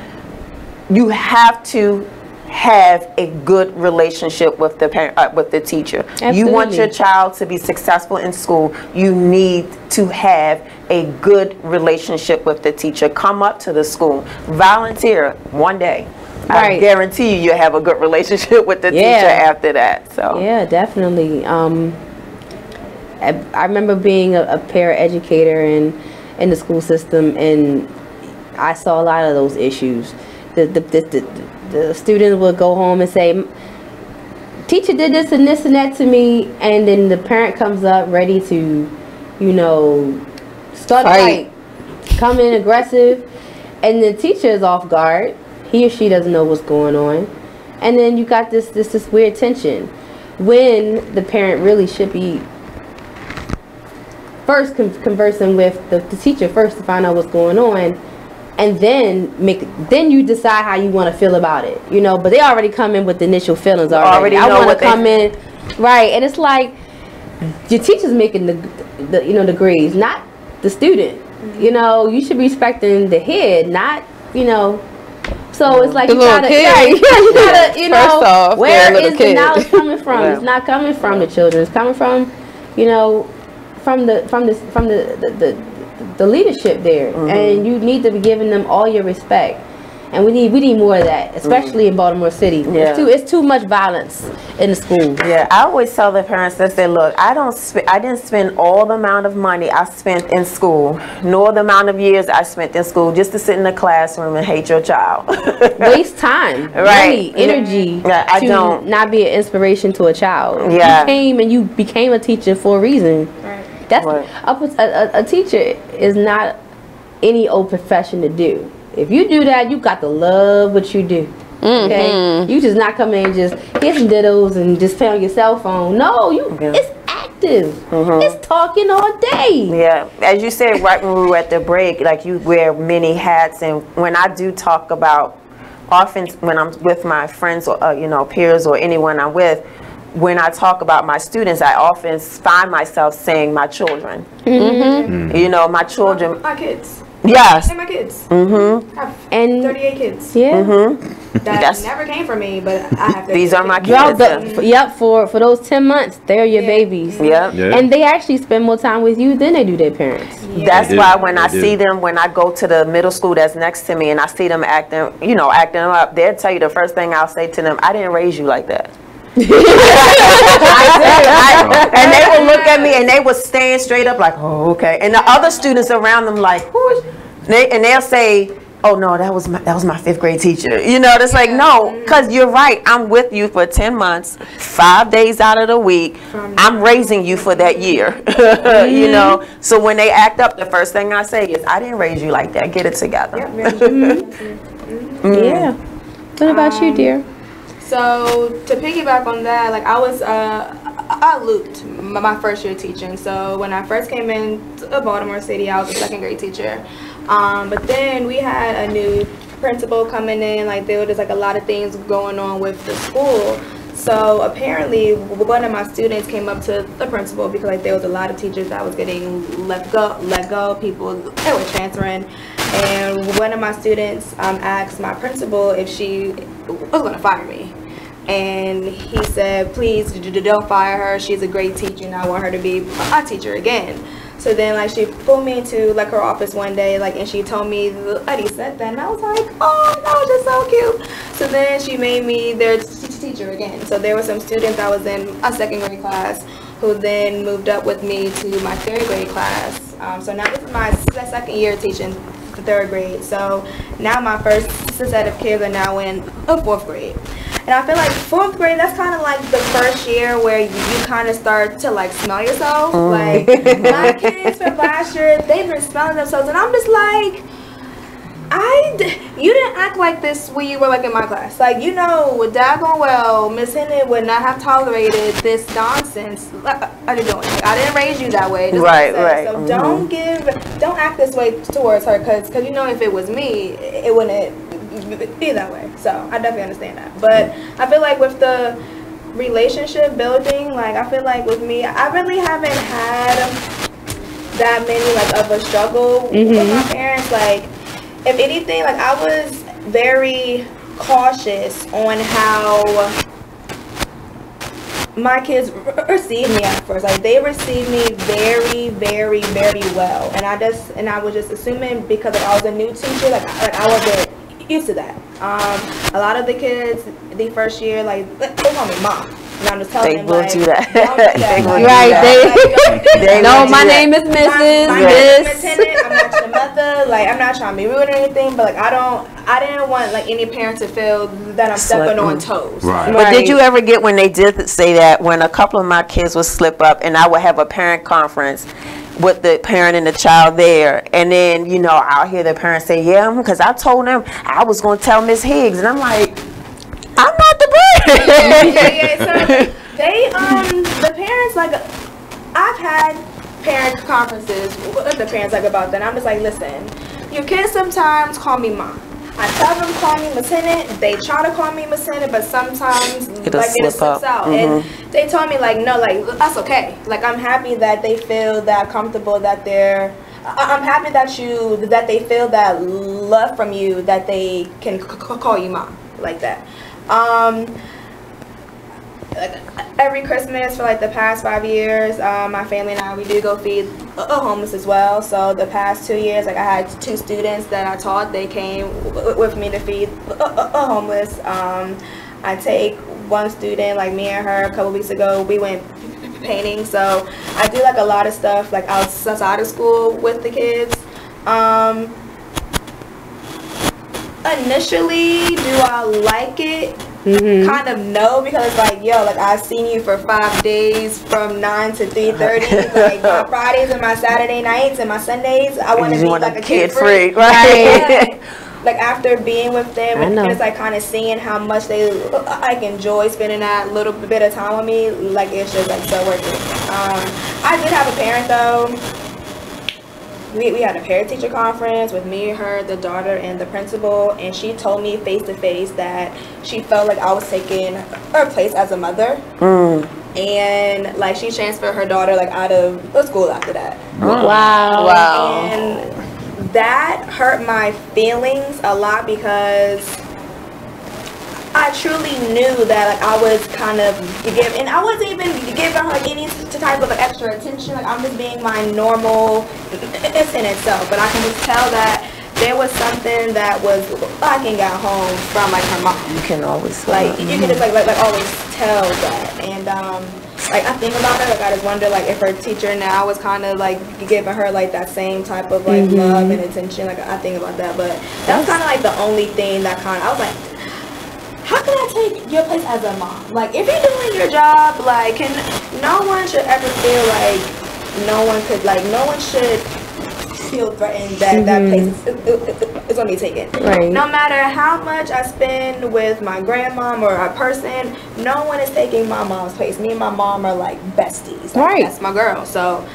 have a good relationship with the parent, with the teacher. Absolutely. You want your child to be successful in school, you need to have a good relationship with the teacher. Come up to the school, volunteer one day. Right. I guarantee you, you'll have a good relationship with the teacher after that. So yeah, definitely. I remember being a paraeducator in the school system, and I saw a lot of those issues. The students would go home and say, teacher did this and this and that to me, and then the parent comes up ready to, you know, start a fight, come in aggressive, and the teacher is off guard. He or she doesn't know what's going on, and then you got this weird tension when the parent really should be first conversing with the teacher first to find out what's going on, and then you decide how you want to feel about it, you know. But they already come in with the initial feelings already. I want to come in, right? And it's like your teacher's making the you know, the grades, not the student. You know, you should be respecting the head, not, you know. So it's like the you gotta, you gotta, you know, first off, where is the knowledge coming from? It's not coming from the children. It's coming from, you know, from the leadership there, and you need to be giving them all your respect. And we need more of that, especially in Baltimore City. Yeah. It's too much violence in the schools. Yeah, I always tell the parents that say, look, I didn't spend all the amount of money I spent in school, nor the amount of years I spent in school just to sit in the classroom and hate your child. Waste time, right? Money, energy. Yeah, I don't. Not be an inspiration to a child. Yeah. You became a teacher for a reason. Right. That's a teacher is not any old profession to do. If you do that, you got to love what you do. Okay, you just not come in and just hit some dittos and just play on your cell phone. No, it's active. It's talking all day. Yeah, as you said right when we were at the break, like you wear many hats, and when I do talk about, often when I'm with my friends or you know, peers or anyone I'm with, when I talk about my students, I often find myself saying my children. You know, my children. My kids. Yes. And my kids. I have 38 kids. Yeah. That never came from me, but I have. These are my kids. Yep. For those 10 months, they're your babies. Yep. And they actually spend more time with you than they do their parents. That's why when I see them, when I go to the middle school that's next to me, and I see them acting up, they'll tell you the first thing I'll say to them, I didn't raise you like that. And they will look at me and they will stand straight up like, oh, okay. And the other students around them like, who is? And they'll say, oh no, that was my fifth grade teacher. You know, it's like, no, because you're right. I'm with you for 10 months, 5 days out of the week. I'm raising you for that year. You know, so when they act up, the first thing I say is, I didn't raise you like that. Get it together. Yeah. What about you, dear? So to piggyback on that, like I looped my first year teaching. So when I first came into Baltimore City, I was a second grade teacher. But then we had a new principal coming in. Like there was just like a lot of things going on with the school. So apparently one of my students came up to the principal because like there was a lot of teachers that was getting let go, people that were transferring. And one of my students asked my principal if she was going to fire me. And he said, please don't fire her. She's a great teacher and I want her to be my teacher again. So then like she pulled me into like her office one day, like, and she told me that he said that, and I was like, oh, that was just so cute. So then she made me their teacher again. So there were some students that was in a second grade class who then moved up with me to my third grade class. So now this is my second year teaching the third grade. So now my first set of kids are now in fourth grade. And I feel like fourth grade, that's kind of like the first year where you kind of start to like smell yourself. Like my kids from last year, they've been smelling themselves, and I'm just like, you didn't act like this when you were like in my class. Like, you know, daggone well, Miss Hinnant would not have tolerated this nonsense. What are you doing? Like, I didn't raise you that way. Right. So don't act this way towards her, because you know, if it was me, it wouldn't be that way. So I definitely understand that. But I feel like with the relationship building, like I feel like with me, I really haven't had that many like of a struggle with my parents. Like if anything, like I was very cautious on how my kids received me at first. Like, they received me very, very, very well, and I was just assuming because I was a new teacher, like I wasn't used to that. A lot of the kids the first year, like, they call me mom. And I'm just telling them, will like, do that. don't do that. Right, they no, my name is Mrs. My name is Hinnant. I'm not your mother. Like, I'm not trying to be rude or anything, but like, I didn't want like any parent to feel that I'm stepping on toes. Right. But did you ever get when they did say that, when a couple of my kids would slip up and I would have a parent conference with the parent and the child there, and then, you know, I'll hear the parent say, yeah, because I told them I was going to tell Miss Higgs, and I'm like, I'm not the parent. So they, the parents, like, I've had parent conferences with the parents, like, about that, and I'm just like, listen, your kids sometimes call me mom. I tell them call me Miss Hinnant. They try to call me Miss Hinnant, but sometimes it slips out. And they told me, like, no, like, that's okay. Like, I'm happy that they feel that comfortable, that they're, I'm happy that they feel that love from you, that they can call you mom like that. Like, every Christmas for like the past 5 years, my family and I, we do go feed homeless as well. So the past 2 years, like, I had 2 students that I taught. They came with me to feed homeless. I take one student, like me and her, a couple weeks ago, we went painting. So I do like a lot of stuff like outside of school with the kids. Initially, do I like it? Kind of no, because it's like, yo, like, I've seen you for 5 days from 9 to 3:30. Like, my Fridays and my Saturday nights and my Sundays, I want to be like a kid free, right? Like, after being with them, and it's like kind of seeing how much they like enjoy spending that little bit of time with me. Like, it's just like so worth it. I did have a parent though. We had a parent teacher conference with me, her, the daughter, and the principal, and she told me face to face that she felt like I was taking her place as a mother, and like she transferred her daughter like out of the school after that. Wow. And that hurt my feelings a lot, because I truly knew that like I was kind of giving, and I wasn't even giving her like any type of like, extra attention. Like, I'm just being my normal in itself, but I can just tell that there was something that was lacking at home from like her mom. You can always like you can just like always tell that, and like I think about it, like I just wonder like if her teacher now was kind of like giving her like that same type of like love and attention. Like I think about that, but that's kind of like the only thing that kind of I was like, how can I take your place as a mom? Like, if you're doing your job, like, no one should ever feel like no one should feel threatened that that place is going to be taken. Right. No matter how much I spend with my grandmom or a person, no one is taking my mom's place. Me and my mom are like besties. Like, that's my girl. So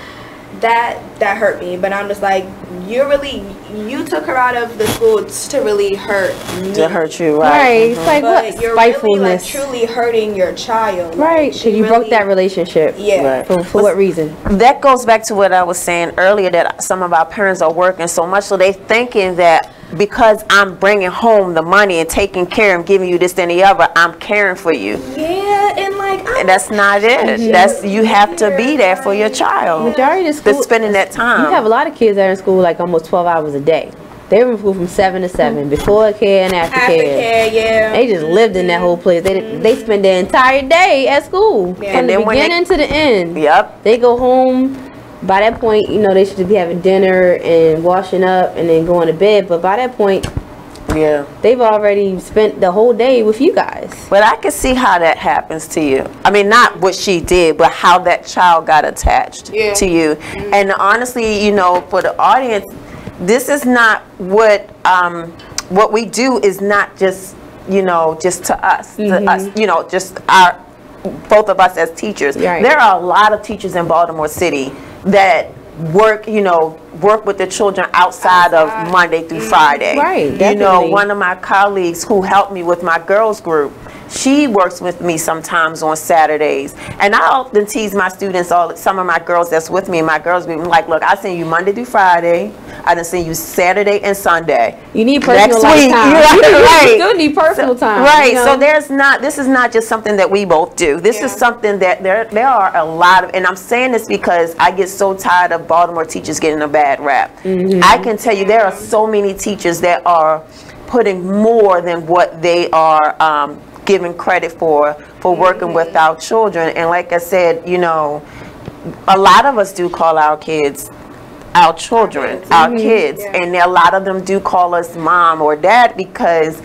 that hurt me, but I'm just like, you took her out of the school to really hurt me. To hurt you, right? It's like, but what? you're really like truly hurting your child, right? So you broke that relationship, for what reason? That goes back to what I was saying earlier, that some of our parents are working so much, so they thinking that because I'm bringing home the money and taking care and giving you this and the other, I'm caring for you. Yeah, and like, and that's not it. That's, you have to be there for your child. Majority of school, that's spending that time. You have a lot of kids that are in school like almost 12 hours a day. They were in school from 7 to 7, before care and after care. They just lived in that whole place. They spend their entire day at school, from the beginning to the end. They go home. By that point, you know, they should be having dinner and washing up and then going to bed. But by that point, they've already spent the whole day with you guys. But I can see how that happens to you. I mean, not what she did, but how that child got attached to you. And honestly, you know, for the audience, this is not what we do is not just, you know, just to us, you know, just both of us as teachers. There are a lot of teachers in Baltimore City that work with the children outside of Monday through Friday. You know, one of my colleagues who helped me with my girls group, She works with me sometimes on Saturdays, and I often tease my students, some of my girls that's with me, and my girls be like, look, I send you Monday through Friday, I done send you Saturday and Sunday. You need personal time. Right. You still need personal time. Right. You know? So this is not just something that we both do. This is something that there are a lot of, and I'm saying this because I get so tired of Baltimore teachers getting a bad rap. I can tell you there are so many teachers that are putting more than what they are given credit for working with our children. And like I said, you know, a lot of us do call our kids our children, our kids, and a lot of them do call us mom or dad, because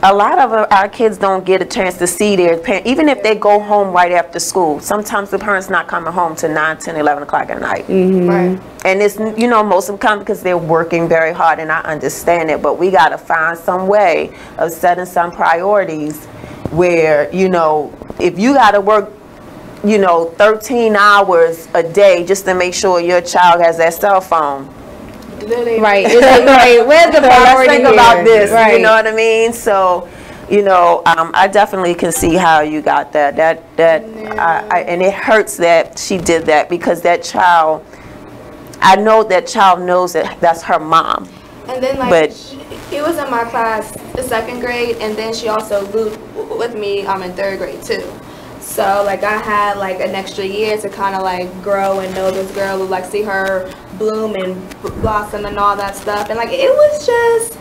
a lot of our kids don't get a chance to see their parents, even if they go home right after school. Sometimes the parents not coming home till 9, 10, 11 o'clock at night. Right. And it's, you know, most of them come because they're working very hard, and I understand it, but we got to find some way of setting some priorities where, you know, if you got to work, you know, 13 hours a day just to make sure your child has that cell phone. Right. It's like, right. Where's the priority? Let's think about this. Right. You know what I mean? So, you know, I definitely can see how you got that. And it hurts that she did that, because that child, I know that child knows that that's her mom. And then, like, he was in my class the 2nd grade, and then she also moved with me in 3rd grade too. So, like, I had, like, an extra year to kind of, like, grow and know this girl, like, see her bloom and blossom and all that stuff. And, like, it was just,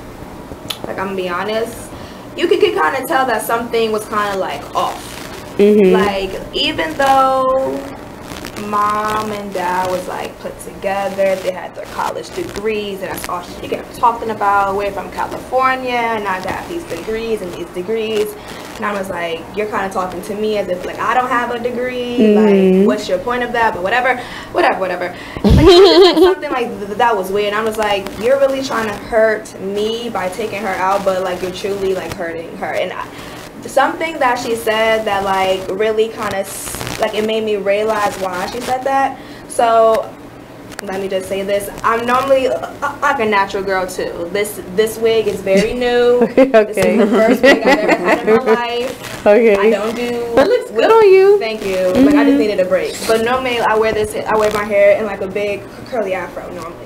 like, I'm going to be honest, you could kind of tell that something was kind of, like, off. Like, even though mom and dad was, like, put together, they had their college degrees, and that's all she kept talking about. We're from California, and I got these degrees and these degrees. And I was like, you're kind of talking to me as if, like, I don't have a degree. Like, what's your point of that? But whatever. Like, something like that was weird. And I was like, you're really trying to hurt me by taking her out, but, like, you're truly, like, hurting her. And something that she said that, like, really kind of, like, it made me realize why she said that. So let me just say this. I'm normally like a natural girl too. This wig is very new. This is the first wig I've ever had in my life. I don't do. But it looks good on you. Thank you. Like, I just needed a break. But normally I wear my hair in, like, a big curly afro normally.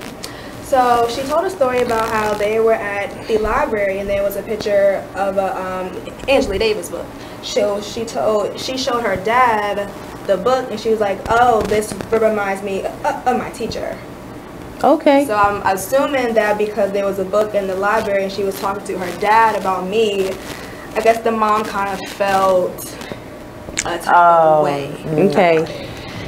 So she told a story about how they were at the library, and there was a picture of a Angela Davis book. So she showed her dad the book, and she was like, oh, this reminds me of my teacher. Okay. So I'm assuming that because there was a book in the library and she was talking to her dad about me, I guess the mom kind of felt a type of way. Okay.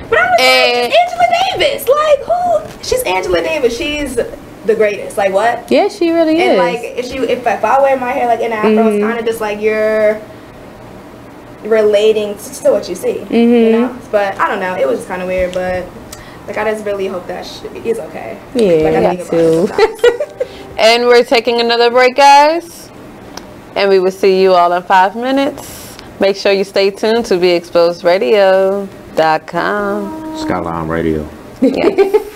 But I'm like, Angela Davis, like, who? She's Angela Davis. She's the greatest. Like, what? Yeah, she really and is. Like, if I wear my hair like in an afro, it's kind of just like you're relating to what you see, you know. But I don't know. It was just kind of weird. But, like, I just really hope that he's okay. Yeah, like, me too. And we're taking another break, guys. And we will see you all in 5 minutes. Make sure you stay tuned to BeExposedRadio.com. Skylyne Radio. Yes.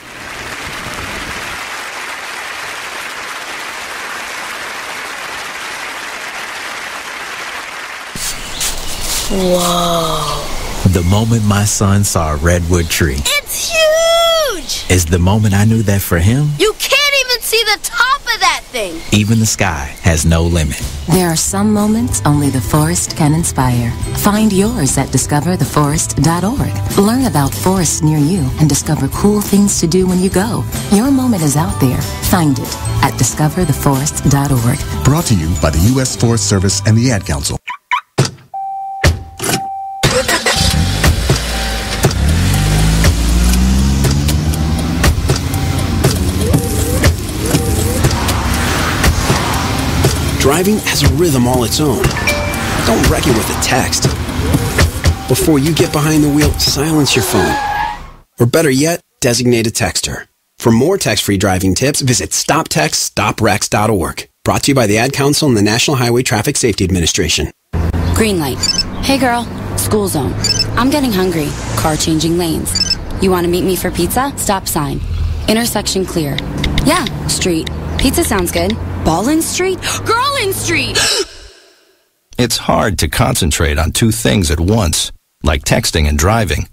Whoa. The moment my son saw a redwood tree. It's huge! Is the moment I knew that for him, You can't even see the top of that thing! even the sky has no limit. There are some moments only the forest can inspire. Find yours at discovertheforest.org. Learn about forests near you and discover cool things to do when you go. Your moment is out there. Find it at discovertheforest.org. Brought to you by the U.S. Forest Service and the Ad Council. Driving has a rhythm all its own. Don't wreck it with a text. Before you get behind the wheel, silence your phone. Or better yet, designate a texter. For more text-free driving tips, visit stoptextstoprex.org. Brought to you by the Ad Council and the National Highway Traffic Safety Administration. Green light. Hey girl, school zone. I'm getting hungry. Car changing lanes. You want to meet me for pizza? Stop sign. Intersection clear. Yeah, street. Pizza sounds good. Ballin Street? Girlin Street! It's hard to concentrate on two things at once, like texting and driving.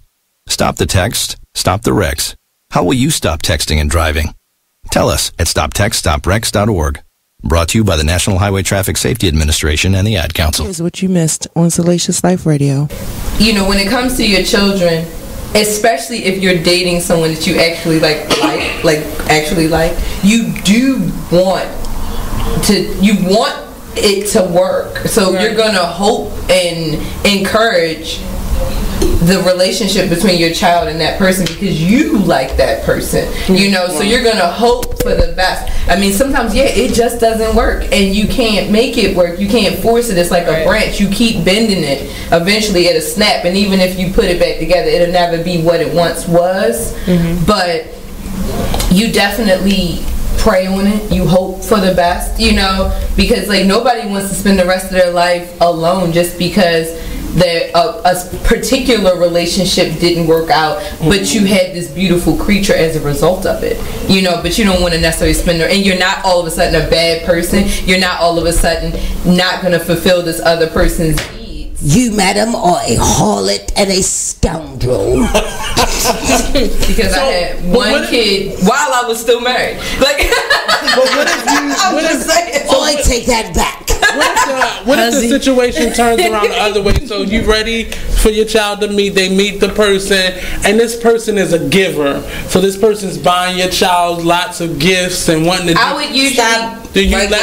Stop the text, stop the wrecks. How will you stop texting and driving? Tell us at stoptextstoprex.org. Brought to you by the National Highway Traffic Safety Administration and the Ad Council. Here's what you missed on Salacious Life Radio. You know, when it comes to your children, especially if you're dating someone that you actually like, you do want it to work. So you're gonna hope and encourage the relationship between your child and that person because you like that person, you know, so you're gonna hope for the best. I mean, sometimes, yeah, it just doesn't work and you can't make it work. You can't force it. It's like a branch. You keep bending it. Eventually it'll snap, and even if you put it back together, it'll never be what it once was. But you definitely pray on it. You hope for the best, you know, because like nobody wants to spend the rest of their life alone just because a particular relationship didn't work out, but you had this beautiful creature as a result of it, you know. But you don't want to necessarily spend and you're not all of a sudden a bad person. You're not all of a sudden not going to fulfill this other person's needs. You, madam, are a harlot and a scoundrel. Because I had one kid while I was still married. Like, I take that back. What if the situation turns around the other way? So you ready for your child to meet? They meet the person, and this person is a giver. So this person's buying your child lots of gifts and wanting to. I would usually. Do you like, let?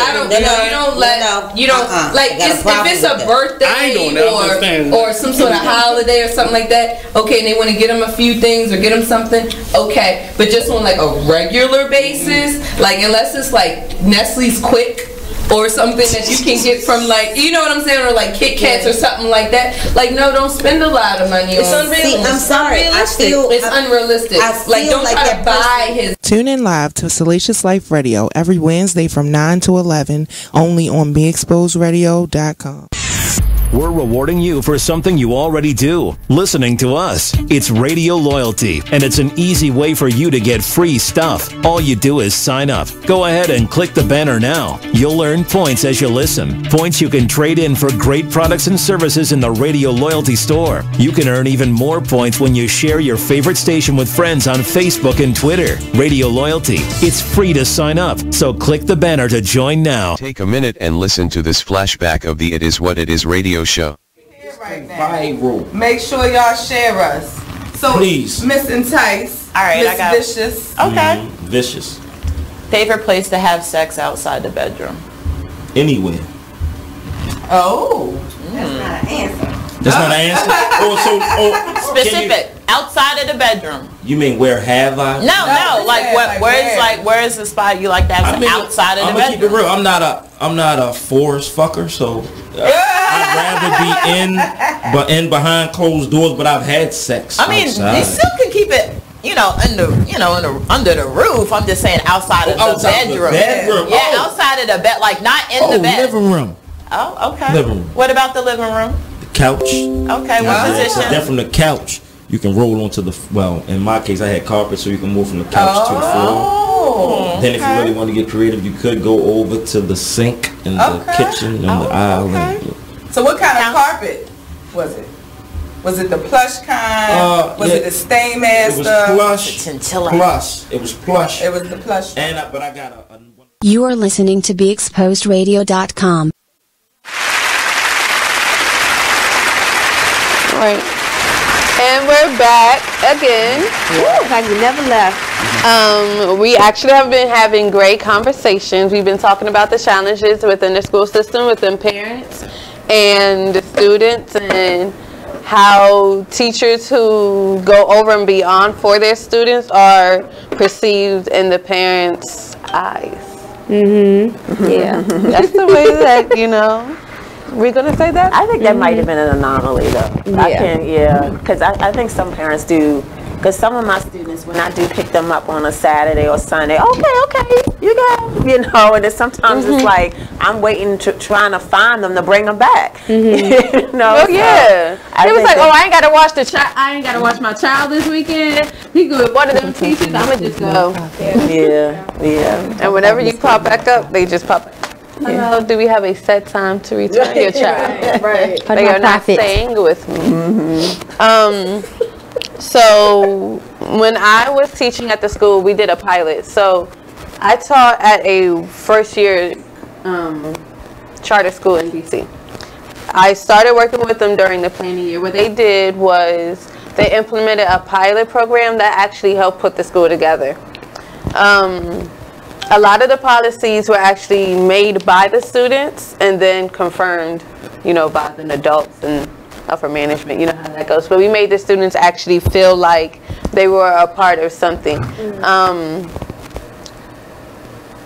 You don't like if it's a birthday or some sort of holiday or something like that. Okay, and they want to get them a few things or get them something. Okay, but just on like a regular basis, like unless it's like Nestle's Quick or something that you can get from like, you know what I'm saying, or like Kit Kats or something like that. Like, no, don't spend a lot of money on. It's unrealistic. I'm sorry. It's unrealistic. Like, don't try to buy his. Tune in live to Salacious Life Radio every Wednesday from 9 to 11, only on BeExposedRadio.com. We're rewarding you for something you already do, listening to us. It's Radio Loyalty, and it's an easy way for you to get free stuff. All you do is sign up. Go ahead and click the banner now. You'll earn points as you listen. Points you can trade in for great products and services in the Radio Loyalty store. You can earn even more points when you share your favorite station with friends on Facebook and Twitter. Radio Loyalty. It's free to sign up, so click the banner to join now. Take a minute and listen to this flashback of the It Is What It Is radio show. Viral. Make sure y'all share us. So, please. Miss Entice. All right, Miss I got Vicious. Okay. Vicious. Favorite place to have sex outside the bedroom? Anywhere. Oh, that's not an answer. That's not an answer. Specific. Outside of the bedroom. You mean where have I? No. Like where is the spot you like to have sex outside of the bedroom? I'm gonna keep it real. I'm not a forest fucker, so I'd rather be in behind closed doors. But I've had sex. I mean, outside. you still can keep it. Under the roof. I'm just saying outside of the bedroom. Yeah, outside of the bed, like not in the bed. Living room. Oh, okay. Living room. What about the living room? The couch. Okay, what position? Then from the couch, you can roll onto in my case, I had carpet, so you can move from the couch to the floor. Then if you really want to get creative, you could go over to the sink in the kitchen and the aisle. So what kind of carpet was it? Was it the plush kind? Was it the Stainmaster? It was plush. It was plush. It was the plush. But I got a You are listening to BeExposedRadio.com. All right. And we're back again. Like we never left. We actually have been having great conversations. We've been talking about the challenges within the school system, within parents and the students, and how teachers who go over and beyond for their students are perceived in the parents' eyes. Yeah, that's the way that, we're going to say that? I think that might have been an anomaly, though. Because I think some parents do, because some of my students, when I do pick them up on a Saturday or Sunday, okay, you go, and then sometimes it's like, I'm waiting, trying to find them to bring them back. Oh, yeah. It was like, I ain't got to watch I ain't got to watch my child this weekend. He good. One of them teachers, I'm going to just go. Yeah. And whenever you pop back up, they just pop back. Do we have a set time to return your child? Right. They are not staying with me. So when I was teaching at the school, we did a pilot. So I taught at a first year charter school in DC. I started working with them during the planning year. What they did was they implemented a pilot program that actually helped put the school together. A lot of the policies were actually made by the students and then confirmed, you know, by the adults and upper management. You know how that goes. But we made the students actually feel like they were a part of something.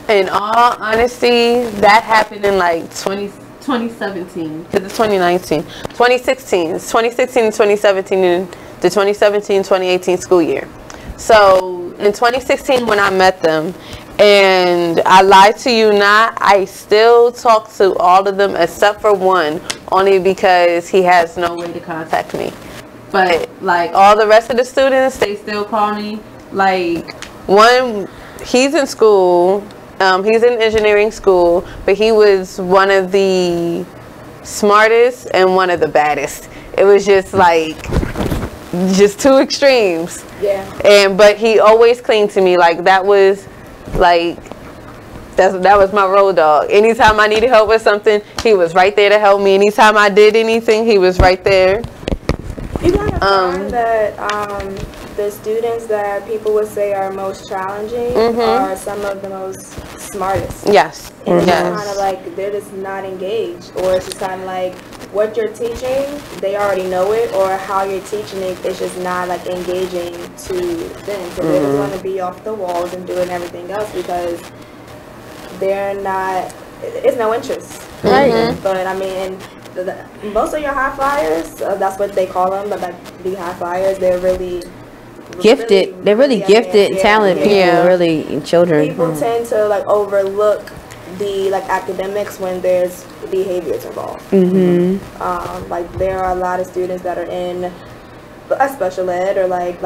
In all honesty, that happened in like 2017, because it's 2019. 2016 and 2017 in the 2017-2018 school year. So in 2016 when I met them, and I lied to you not, I still talk to all of them except for one, only because he has no way to contact me. But like all the rest of the students, they still call me. Like one, he's in school, he's in engineering school, but he was one of the smartest and one of the baddest. It was just like, just two extremes. Yeah. But he always clinged to me. Like that was like, that was my road dog. Anytime I needed help with something, he was right there to help me. Anytime I did anything, he was right there. You gotta find that the students that people would say are most challenging are some of the most smartest. Yes. And it's kind of like they're just not engaged, or it's just kind of like what you're teaching, they already know it, or how you're teaching it is just not like engaging to them. So they just want to be off the walls and doing everything else because they're not, it's no interest. Right. But I mean, most of your high flyers, that's what they call them, but like the high flyers, they're really gifted. They're really gifted, talented people, really children. People tend to like overlook the like academics when there's behaviors involved. Like there are a lot of students that are in a special ed or like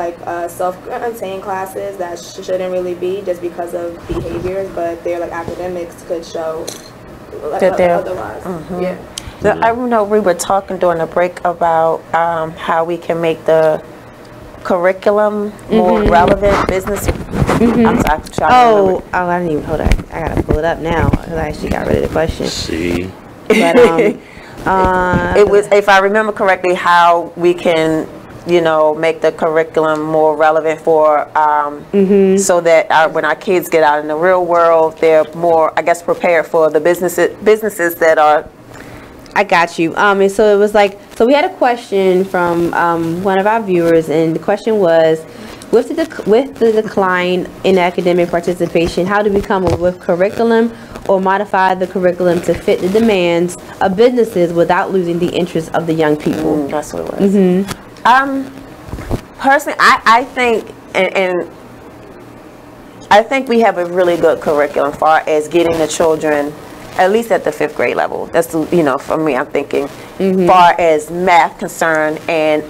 self-contained classes that shouldn't really be just because of behaviors, but their like academics could show like, that they're otherwise. Yeah. I know we were talking during the break about how we can make the curriculum more relevant business. I'm sorry. I didn't even, hold on. I gotta pull it up now because I actually got rid of the question. See. But it was, if I remember correctly, how we can, you know, make the curriculum more relevant for so that when our kids get out in the real world, they're more, I guess, prepared for the businesses that are. I got you. And so it was like, so we had a question from one of our viewers, and the question was, with the decline in academic participation, how to become a with curriculum or modify the curriculum to fit the demands of businesses without losing the interest of the young people? That's what it was. Personally, I think, and I think we have a really good curriculum as far as getting the children, at least at the 5th grade level. That's, you know, for me, I'm thinking, far as math concerned, and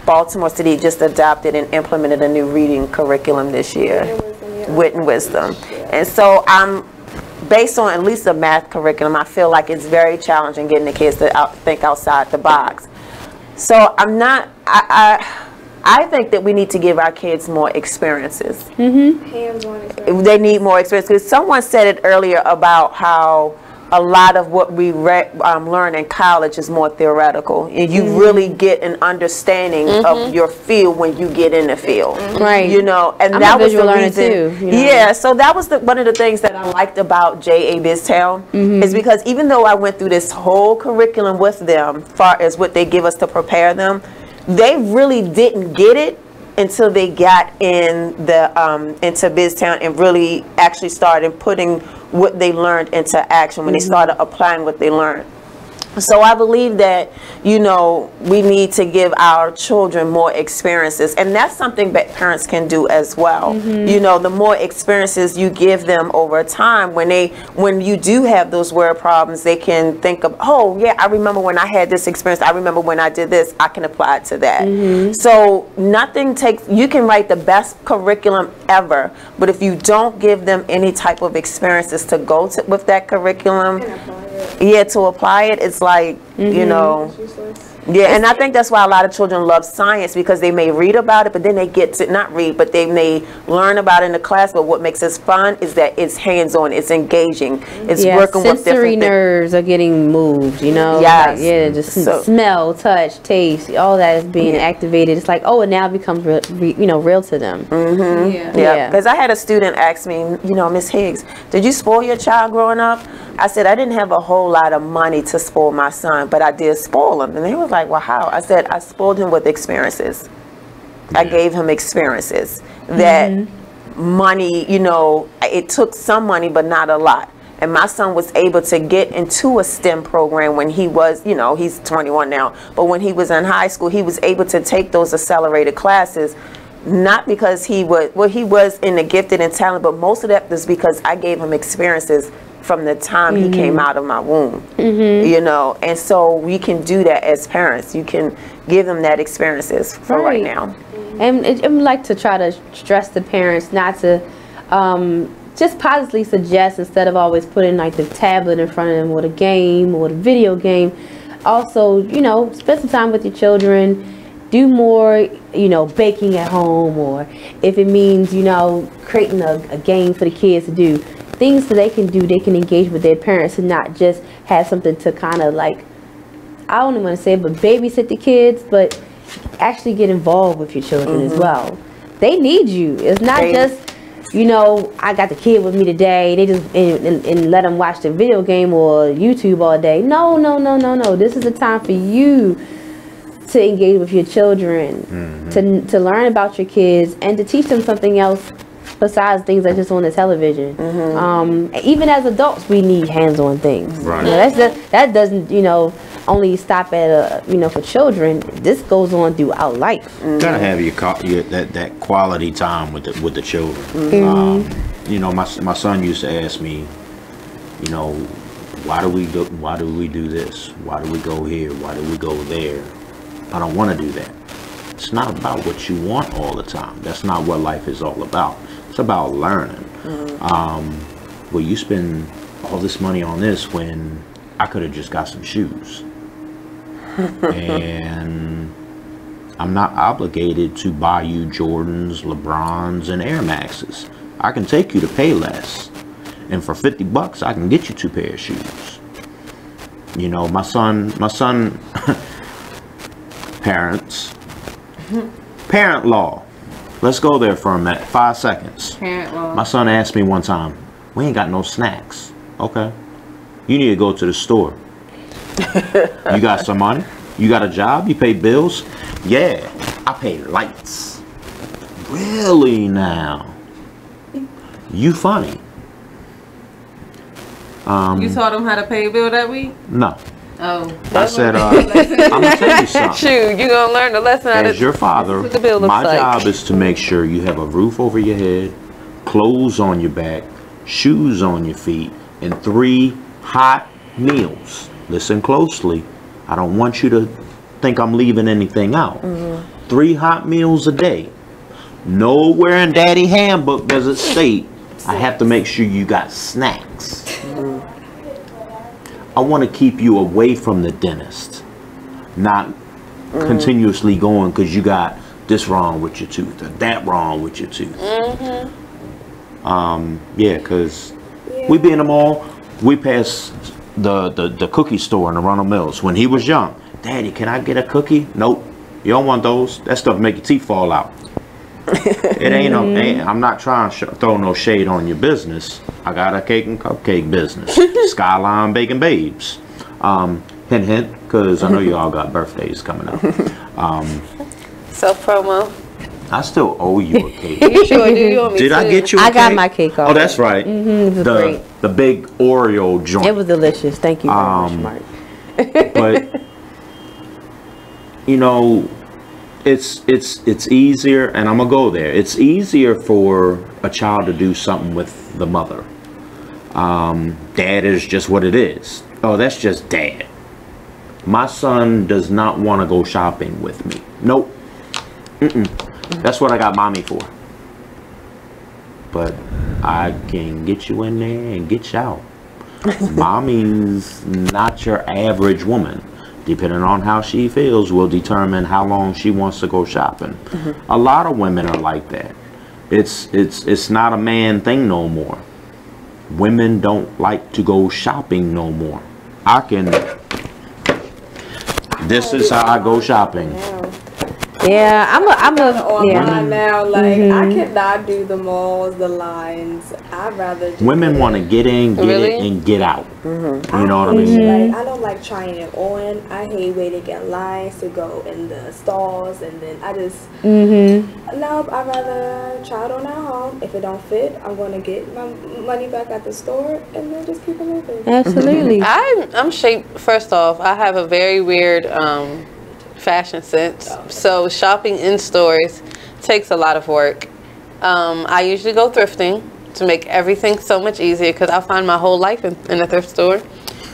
Baltimore City just adopted and implemented a new reading curriculum this year, Wit and Wisdom. And so based on at least the math curriculum, I feel like it's very challenging getting the kids to think outside the box. So I think that we need to give our kids more experiences. Hands-on experience. They need more experience. Because someone said it earlier about how a lot of what we learn in college is more theoretical, and you really get an understanding of your field when you get in the field, right? You know, and that was the reason. Too, you know? Yeah, so that was one of the things that I liked about J.A. Biztown is because even though I went through this whole curriculum with them, far as what they give us to prepare them, they really didn't get it until they got in the into Biztown and really actually started putting what they learned into action, when they started applying what they learned. So I believe that, you know, we need to give our children more experiences, and that's something that parents can do as well. You know, the more experiences you give them over time, when you do have those word problems, they can think of, oh yeah, I remember when I had this experience, I remember when I did this, I can apply it to that. So nothing takes, you can write the best curriculum ever, but if you don't give them any type of experiences to go to with that curriculum, to apply it, it's like, you know, and I think that's why a lot of children love science, because they may read about it, but then they get to not read, but they may learn about it in the class. But what makes it fun is that it's hands-on, it's engaging, it's working with different sensory nerves are getting moved, you know. Yes. Like, just smell, touch, taste, all that is being activated. It's like, oh, it now becomes real to them. Because I had a student ask me, you know, Miss Higgs, did you spoil your child growing up? I said, I didn't have a whole lot of money to spoil my son, but I did spoil him. And he was like, well, how? I said, I spoiled him with experiences. I gave him experiences that money, you know, it took some money, but not a lot. And my son was able to get into a STEM program when he was, you know, he's 21 now, but when he was in high school, he was able to take those accelerated classes, not because he was, well, he was in the gifted and talent, but most of that was because I gave him experiences from the time he came out of my womb, you know. And so we can do that as parents. You can give them that experiences for right now. And I like to try to stress the parents not to just positively suggest, instead of always putting like the tablet in front of them, or the game, or the video game. Also, you know, spend some time with your children. Do more, you know, baking at home, or if it means, you know, creating a game for the kids to do. Things that they can do, they can engage with their parents and not just have something to kind of like, I don't even want to say it, but babysit the kids, but actually get involved with your children as well. They need you. It's not just, you know, I got the kid with me today, they just and let them watch the video game or YouTube all day. No, no, no, no, no. This is a time for you to engage with your children, to learn about your kids, and to teach them something else besides things that just on the television. Even as adults, we need hands-on things. Right. You know, that doesn't, you know, only stop at you know, for children. This goes on throughout life. Gotta have that quality time with the children. You know, my son used to ask me, you know, why do we do this? Why do we go here? Why do we go there? I don't want to do that. It's not about what you want all the time. That's not what life is all about. It's about learning. Well, you spend all this money on this when I could have just got some shoes. And I'm not obligated to buy you Jordans, LeBrons, and Air Maxes. I can take you to Payless, and for $50 I can get you 2 pairs of shoes. You know, my son parents, parent law. Let's go there for a minute, 5 seconds. Parent law. My son asked me one time, we ain't got no snacks. Okay. You need to go to the store. You got some money? You got a job? You pay bills? Yeah, I pay lights. Really now? You funny. You taught him how to pay a bill that week? No. Oh. I said, I'm gonna tell you something. Shoot, you gonna learn the lesson. As your father, my job is to make sure you have a roof over your head, clothes on your back, shoes on your feet, and 3 hot meals. Listen closely. I don't want you to think I'm leaving anything out. 3 hot meals a day. Nowhere in Daddy handbook does it state I have to make sure you got snacks. I want to keep you away from the dentist, not continuously going because you got this wrong with your tooth or that wrong with your tooth. Yeah, because we be in the mall, we pass the cookie store in the Ronald Mills. When he was young, Daddy, can I get a cookie? Nope, you don't want those. That stuff make your teeth fall out. It ain't I'm not trying to throw no shade on your business. I got a cake and cupcake business. Skylyne Baking Babes. Hint hint, because I know you all got birthdays coming up. Self promo. I still owe you a cake. You sure do. You owe me Did too. I get you a cake? I got my cake already. Oh, that's right. It was great. The big Oreo joint. It was delicious. Thank you very much, Mark. But you know, it's easier, and I'm gonna go there. It's easier for a child to do something with the mother. Dad is just what it is. Oh, that's just dad. My son does not want to go shopping with me. Nope. That's what I got mommy for. But I can get you in there and get you out. Mommy's not your average woman. Depending on how she feels will determine how long she wants to go shopping. A lot of women are like that. It's not a man thing no more. Women don't like to go shopping no more. This is how I go shopping. Yeah, I'm online now. Like I cannot do the malls, the lines. I'd rather just women want to get in, get it, and get out. You know what I mean? Like I don't like trying it on. I hate waiting in lines to go in the stalls, and then I just no. I'd rather try it on at home. If it don't fit, I'm going to get my money back at the store, and then just keep it moving. Absolutely. I'm shaped. First off, I have a very weird fashion sense, so shopping in stores takes a lot of work. I usually go thrifting to make everything so much easier because I find my whole life in a thrift store.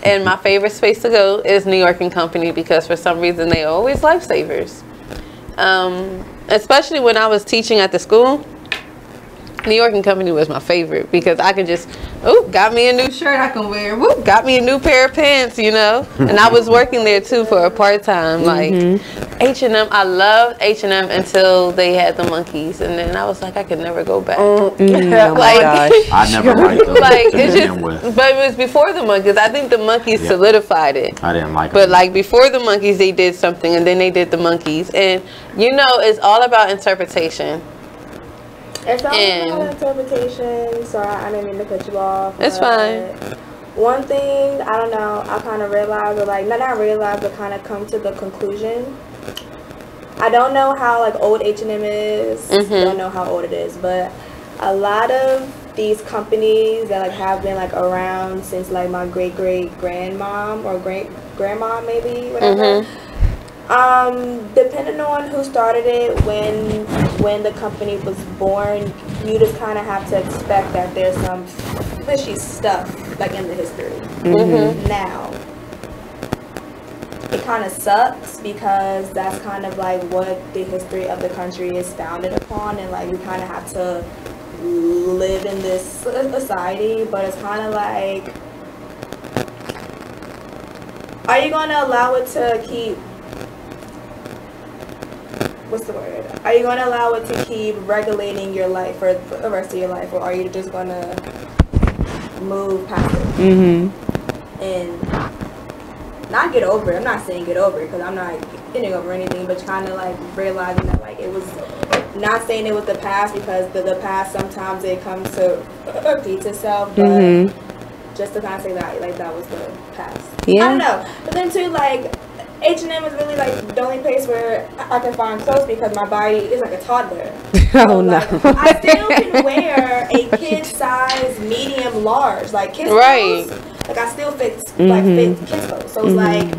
And my favorite space to go is New York & Company because for some reason they are always lifesavers. Especially when I was teaching at the school, New York & Company was my favorite because I can just, got me a new shirt I can wear. Got me a new pair of pants, you know. And I was working there too for a part-time. Like H&M, I loved H&M until they had the monkeys, and then I was like, I could never go back. Oh my gosh. I never liked them. Like it's just, but it was before the monkeys. I think the monkeys solidified it. I didn't like But them. like before the monkeys, they did something, and then they did the monkeys, and you know, it's all about interpretation. It's all about interpretation. Sorry, I didn't mean to cut you off. It's fine. One thing, I don't know, I kind of realized, or like, not realized, but kind of come to the conclusion. I don't know how like old H&M is. Don't know how old it is, but a lot of these companies that like have been like around since like my great grandmom or great grandma maybe, whatever. Depending on who started it, when the company was born, you just kind of have to expect that there's some fishy stuff like in the history. Now, it kind of sucks because that's kind of like what the history of the country is founded upon, and like we kind of have to live in this society, but it's kind of like, are you going to allow it to keep, what's the word? Are you going to allow it to keep regulating your life for the rest of your life, or are you just going to move past it and not get over it? I'm not saying get over it because I'm not getting over anything, but kind of like realizing that like it was, not saying it was the past because the past sometimes it comes to repeat itself, but just to kind of say that like that was the past. I don't know, but then too like H&M is really like the only place where I can find clothes because my body is like a toddler. So, like, I still can wear a kid size medium large, like kids clothes. Like I still fit kids clothes. So it's like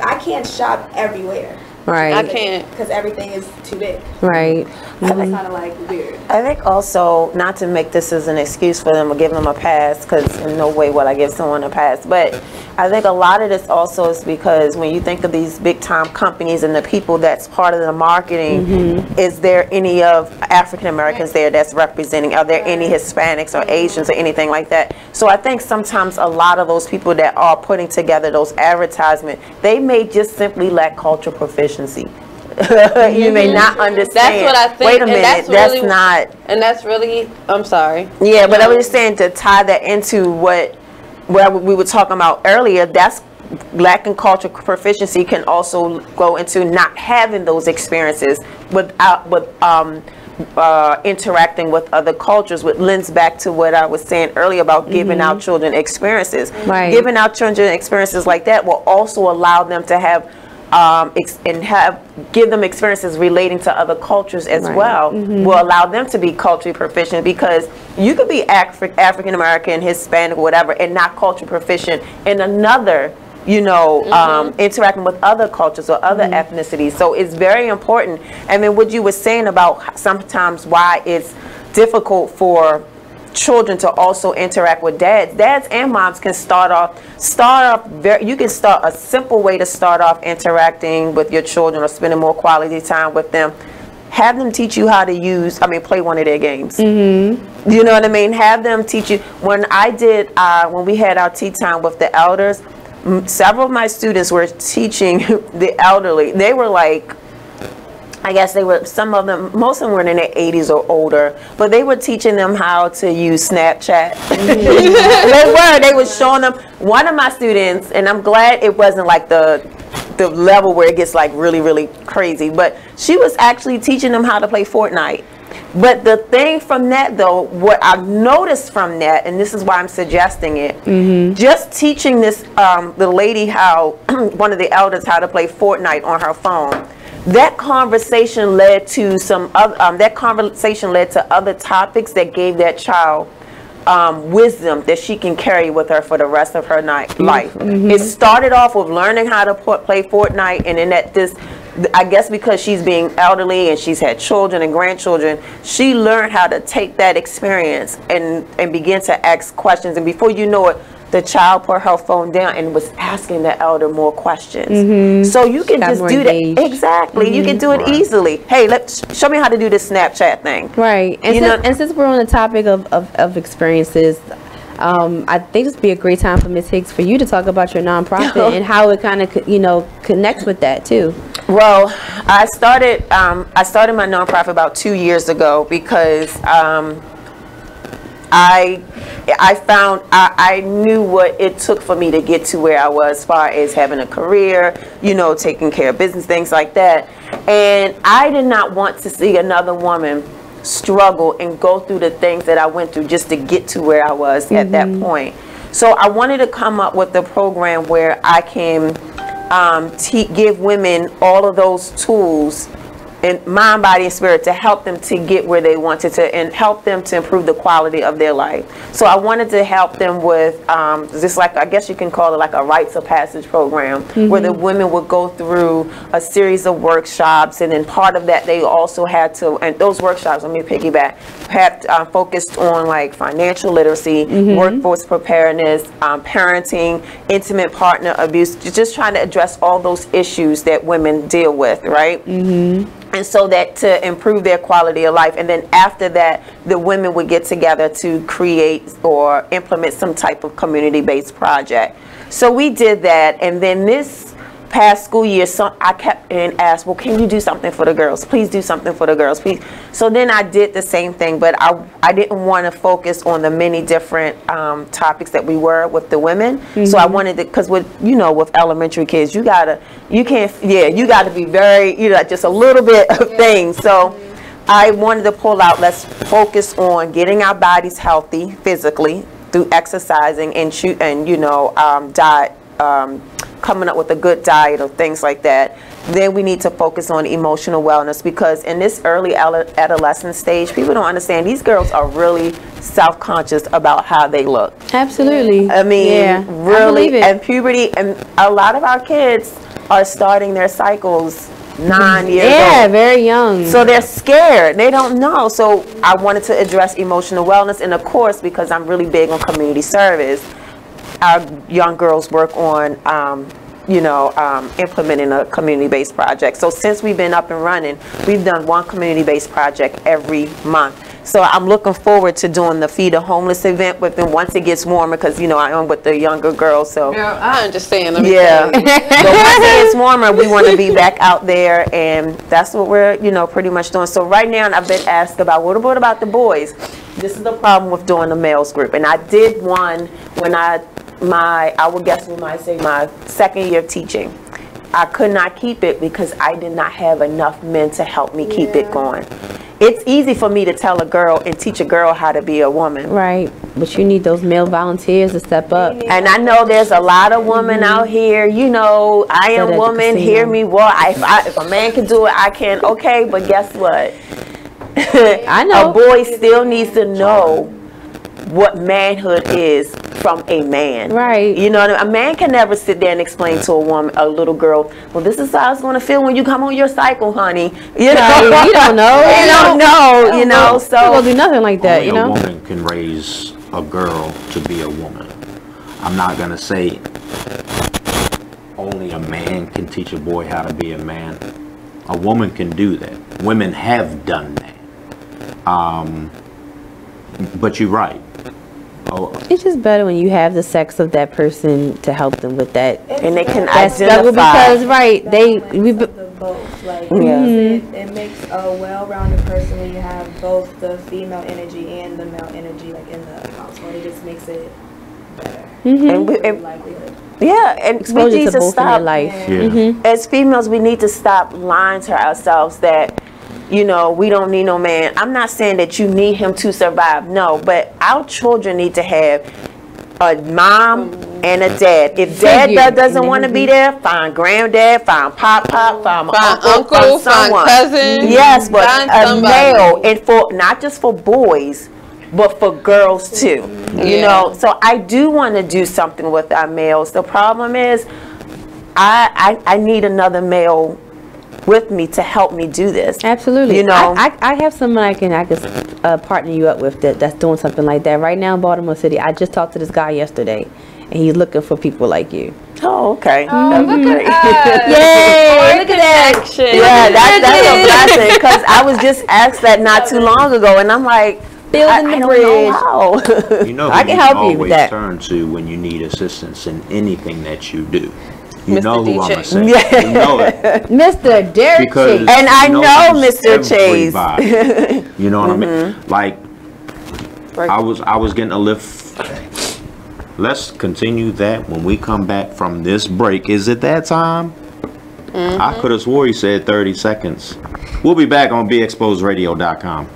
I can't shop everywhere. Right. I can't because everything is too big. Right. So that's kind of like weird. I think also, not to make this as an excuse for them or give them a pass, because in no way will I give someone a pass, but I think a lot of this also is because when you think of these big time companies and the people that's part of the marketing, is there any of African Americans there that's representing? Are there any Hispanics or Asians or anything like that? So I think sometimes a lot of those people that are putting together those advertisements, they may just simply lack cultural proficiency. You may not understand. That's what I think. Wait a minute, that's not. And that's really, I'm sorry. Yeah, but I was just saying to tie that into what we were talking about earlier, that's lacking cultural proficiency can also go into not having those experiences without interacting with other cultures, which lends back to what I was saying earlier about giving our children experiences. Giving our children experiences like that will also allow them to have give them experiences relating to other cultures as well. Will allow them to be culturally proficient, because you could be African American, Hispanic, whatever, and not culturally proficient in another you know, interacting with other cultures or other ethnicities. So it's very important. And then what you were saying about sometimes why it's difficult for children to also interact with dads and moms can start off you can start a simple way to start off interacting with your children or spending more quality time with them. Have them teach you how to play one of their games. You know what I mean? Have them teach you. When we had our tea time with the elders, several of my students were teaching the elderly. They were like, I guess most of them were in their 80s or older, but they were teaching them how to use Snapchat. They were showing them. One of my students, and I'm glad it wasn't like the level where it gets like really, really crazy, but she was actually teaching them how to play Fortnite. But the thing from that, though, what I noticed from that, and this is why I'm suggesting it, just teaching this the lady how one of the elders how to play Fortnite on her phone. That conversation led to other topics that gave that child wisdom that she can carry with her for the rest of her life. It started off with learning how to play Fortnite, and then I guess because she's being elderly and she's had children and grandchildren, she learned how to take that experience and begin to ask questions. And before you know it, the child put her phone down and was asking the elder more questions. So you can just do that. Exactly. You can do it easily. Hey, show me how to do this Snapchat thing. Right. And since we're on the topic of experiences, I think this would be a great time for Ms. Higgs for you to talk about your nonprofit and how it kind of connects with that too. Well, I started my nonprofit about 2 years ago because I knew what it took for me to get to where I was as far as having a career, taking care of business, things like that. And I did not want to see another woman struggle and go through the things that I went through just to get to where I was at that point. So I wanted to come up with a program where I can give women all of those tools in mind, body, and spirit to help them to get where they wanted to and help them to improve the quality of their life. So I wanted to help them with just like, I guess you can call it like a rites of passage program, where the women would go through a series of workshops, and then part of that they also had to, and those workshops, let me piggyback, had focused on like financial literacy, workforce preparedness, parenting, intimate partner abuse, just trying to address all those issues that women deal with, right? And so that to improve their quality of life. And then after that, the women would get together to create or implement some type of community-based project. So we did that. And then this past school year, so I kept and asked, well, can you do something for the girls? Please do something for the girls, please. So then I did the same thing, but I didn't want to focus on the many different topics that we were with the women. So I wanted to, because with elementary kids, you gotta be very, just a little bit of things. So I wanted to pull out, let's focus on getting our bodies healthy physically through exercising and diet, coming up with a good diet or things like that. Then we need to focus on emotional wellness, because in this early adolescent stage, people don't understand, these girls are really self-conscious about how they look. Absolutely. I mean, really, I and puberty, and a lot of our kids are starting their cycles 9 years old. Yeah, very young. So they're scared. They don't know. So I wanted to address emotional wellness, and of course, because I'm really big on community service, our young girls work on, implementing a community-based project. So since we've been up and running, we've done one community-based project every month. So I'm looking forward to doing the Feed the Homeless event with them once it gets warmer, because, I am with the younger girls. So yeah, I understand. So once it gets warmer, we want to be back out there, and that's what we're, pretty much doing. So right now, I've been asked about, what about the boys? This is the problem with doing the males group. And I did one when I would guess we might say my second year of teaching. I could not keep it because I did not have enough men to help me keep it going. It's easy for me to tell a girl and teach a girl how to be a woman. Right. But you need those male volunteers to step up. And I know there's a lot of women out here, I am woman, hear me, if a man can do it, I can. Okay, but guess what? I know. A boy still needs to know what manhood is from a man. Right. You know what I mean? A man can never sit there and explain to a woman, a little girl, well, this is how it's going to feel when you come on your cycle, honey. You know? You don't know. You don't know, you know. So you don't do nothing like that, you know. A woman can raise a girl to be a woman. I'm not going to say only a man can teach a boy how to be a man. A woman can do that. Women have done that. But you're right. It's just better when you have the sex of that person to help them with that, and they can identify. Because both. Like it makes a well-rounded person when you have both the female energy and the male energy, like in the household. It just makes it better. And exposure we need to both stop. in your life. As females, we need to stop lying to ourselves that, you know, we don't need no man. I'm not saying that you need him to survive. No, but our children need to have a mom and a dad. If dad doesn't want to be there, find granddad, find pop, find uncle, find cousin. Yes, but find a male, and for not just for boys, but for girls too. You know, so I do want to do something with our males. The problem is, I need another male with me to help me do this. Absolutely. You know, I have someone I can partner you up with that's doing something like that right now in Baltimore City. I just talked to this guy yesterday, and he's looking for people like you. Oh, okay. Oh, look at us. Yay! Look at that. Yeah, that's a blessing, because I was just asked that not too long ago, and I'm like, building the bridge. You know, I can help you with that. Turn to when you need assistance in anything that you do. You Mr. know who I'm gonna say. Yeah. You know it. Mr. Derek Chase. And I know Mr. Chase. You know what I mean? Like, I was getting a lift. Let's continue that when we come back from this break. Is it that time? I could have swore he said 30 seconds. We'll be back on BeExposedRadio.com.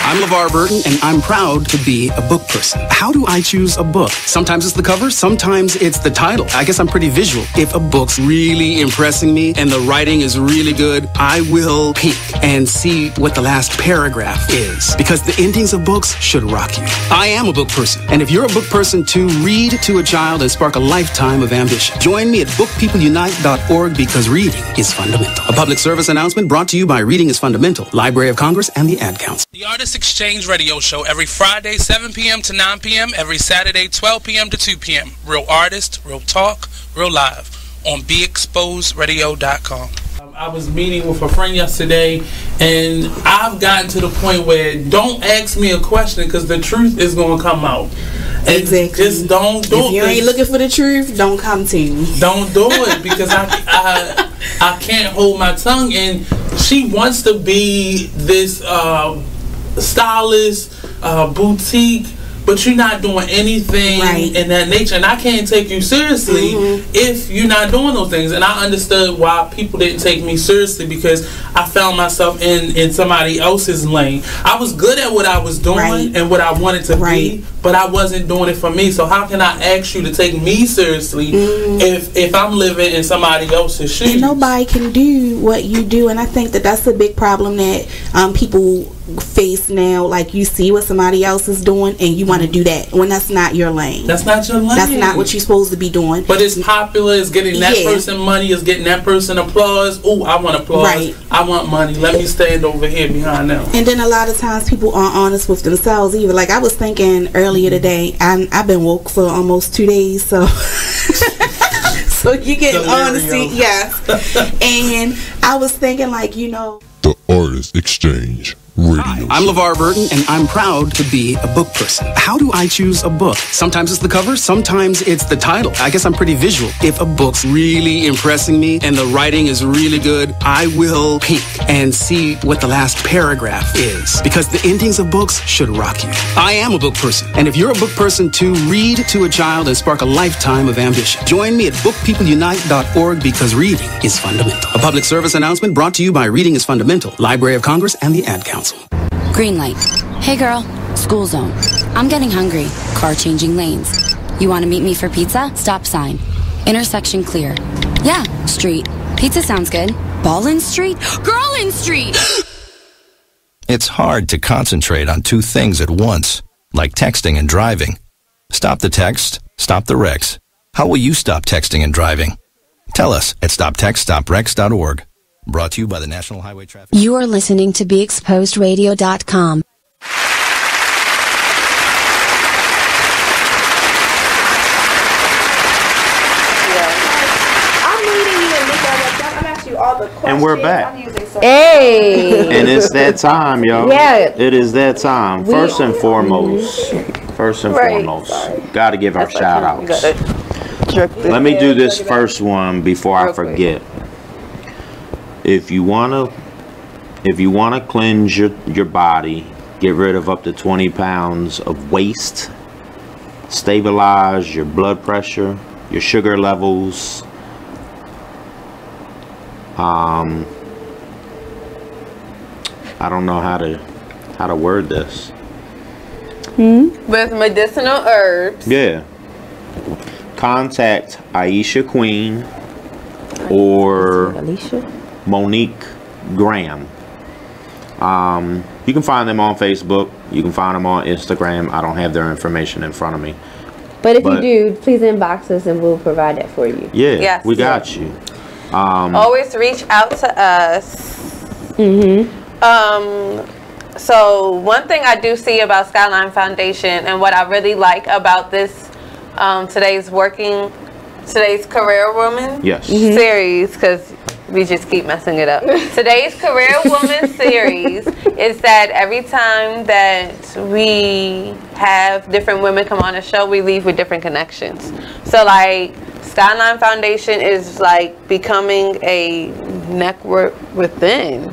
I'm LeVar Burton, and I'm proud to be a book person. How do I choose a book? Sometimes it's the cover, sometimes it's the title. I guess I'm pretty visual. If a book's really impressing me and the writing is really good, I will peek and see what the last paragraph is, because the endings of books should rock you. I am a book person, and if you're a book person too, read to a child and spark a lifetime of ambition. Join me at bookpeopleunite.org, because reading is fundamental. A public service announcement brought to you by Reading is Fundamental, Library of Congress, and the Ad Council. The Artist Exchange Radio Show every Friday 7 p.m. to 9 p.m. every Saturday 12 p.m. to 2 p.m. Real artists, real talk, real live on BeExposedRadio.com. I was meeting with a friend yesterday, and I've gotten to the point where don't ask me a question, because the truth is going to come out. And exactly. Just don't do it. If you ain't looking for the truth, don't come to me. Don't do it, because I can't hold my tongue. And she wants to be this stylist, boutique, but you're not doing anything in that nature, and I can't take you seriously if you're not doing those things. And I understood why people didn't take me seriously, because I found myself in somebody else's lane. I was good at what I was doing and what I wanted to be, but I wasn't doing it for me. So how can I ask you to take me seriously if I'm living in somebody else's shoes? And nobody can do what you do, and I think that that's a big problem that people face now. Like, you see what somebody else is doing and you want to do that when that's not your lane. That's not your lane. That's not what you're supposed to be doing. But it's popular, it's getting that person money, it's getting that person applause. Oh, I want applause. I want money. Let me stand over here behind them. And then a lot of times people aren't honest with themselves either. Like, I was thinking earlier today, I've been woke for almost 2 days, so so you get honesty, yes. And I was thinking, like, you know, the Artist Exchange Radio. Hi, I'm LeVar Burton, and I'm proud to be a book person. How do I choose a book? Sometimes it's the cover, sometimes it's the title. I guess I'm pretty visual. If a book's really impressing me and the writing is really good, I will peek and see what the last paragraph is, because the endings of books should rock you. I am a book person, and if you're a book person too, read to a child and spark a lifetime of ambition. Join me at bookpeopleunite.org, because reading is fundamental. A public service announcement brought to you by Reading is Fundamental, Library of Congress, and the Ad Council. Green light. Hey girl, school zone. I'm getting hungry. Car changing lanes. You want to meet me for pizza? Stop sign. Intersection clear. Yeah, street. Pizza sounds good. Ballin Street? Girlin Street! It's hard to concentrate on two things at once, like texting and driving. Stop the text, stop the wrecks. How will you stop texting and driving? Tell us at stoptextstopwrecks.org. Brought to you by the National Highway Traffic. You are listening to BeExposedRadio.com. And we're back. Hey! And it's that time, y'all. Yeah. It is that time. First and foremost, got to give our shout outs. Let me do this first one before I forget. If you wanna cleanse your body, get rid of up to 20 pounds of waste, stabilize your blood pressure, your sugar levels. I don't know how to word this. With medicinal herbs. Yeah. Contact Aisha Queen or Monique Graham. You can find them on Facebook. You can find them on Instagram. I don't have their information in front of me. But if you do, please inbox us and we'll provide that for you. Yeah, Yes. we got you. Always reach out to us. So one thing I do see about Skylyne Foundation and what I really like about this today's Career Woman series, because we just keep messing it up. Today's Career Woman series is that every time that we have different women come on the show, we leave with different connections. So like Skylyne Foundation is like becoming a network within.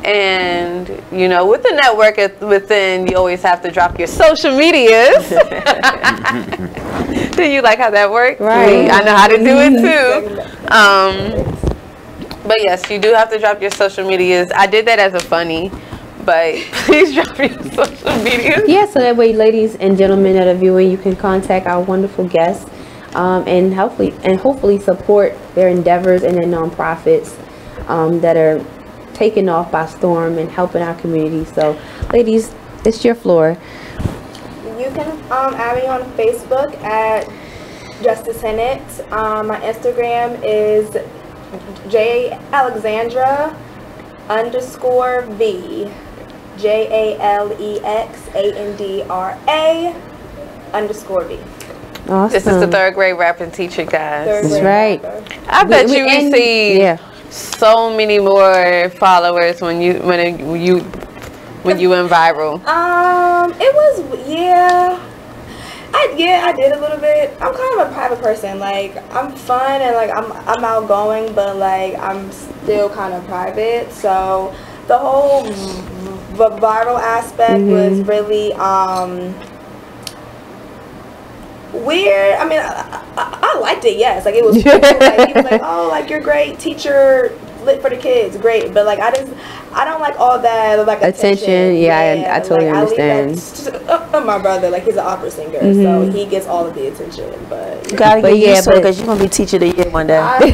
And you know, with the network within, you always have to drop your social medias. Do you like how that works? Right. I know how to do it too. But yes, you do have to drop your social medias. I did that as a funny, but please drop your social medias. Yeah, so that way, ladies and gentlemen that are viewing, you can contact our wonderful guests and hopefully support their endeavors and their nonprofits that are taking off by storm and helping our community. So, ladies, it's your floor. You can add me on Facebook at Justice-Alexandra. My Instagram is Justice-Alexandra _V. JALEXANDRA _V. Awesome. This is the third grade rapping teacher, guys. That's right. I bet you receive so many more followers when you went viral. It was I did a little bit. I'm kind of a private person. Like I'm fun and like I'm outgoing, but like I'm still kind of private. So the whole viral aspect was really weird. I mean, I liked it. Yes, like it was cool. Like he was like, "Oh, like you're great teacher, lit for the kids, great." But like I don't like all that like attention. Yeah, I totally understand. My brother, like he's an opera singer, so he gets all of the attention. But you gotta get used to it because you're gonna be teacher of the year one day. Right.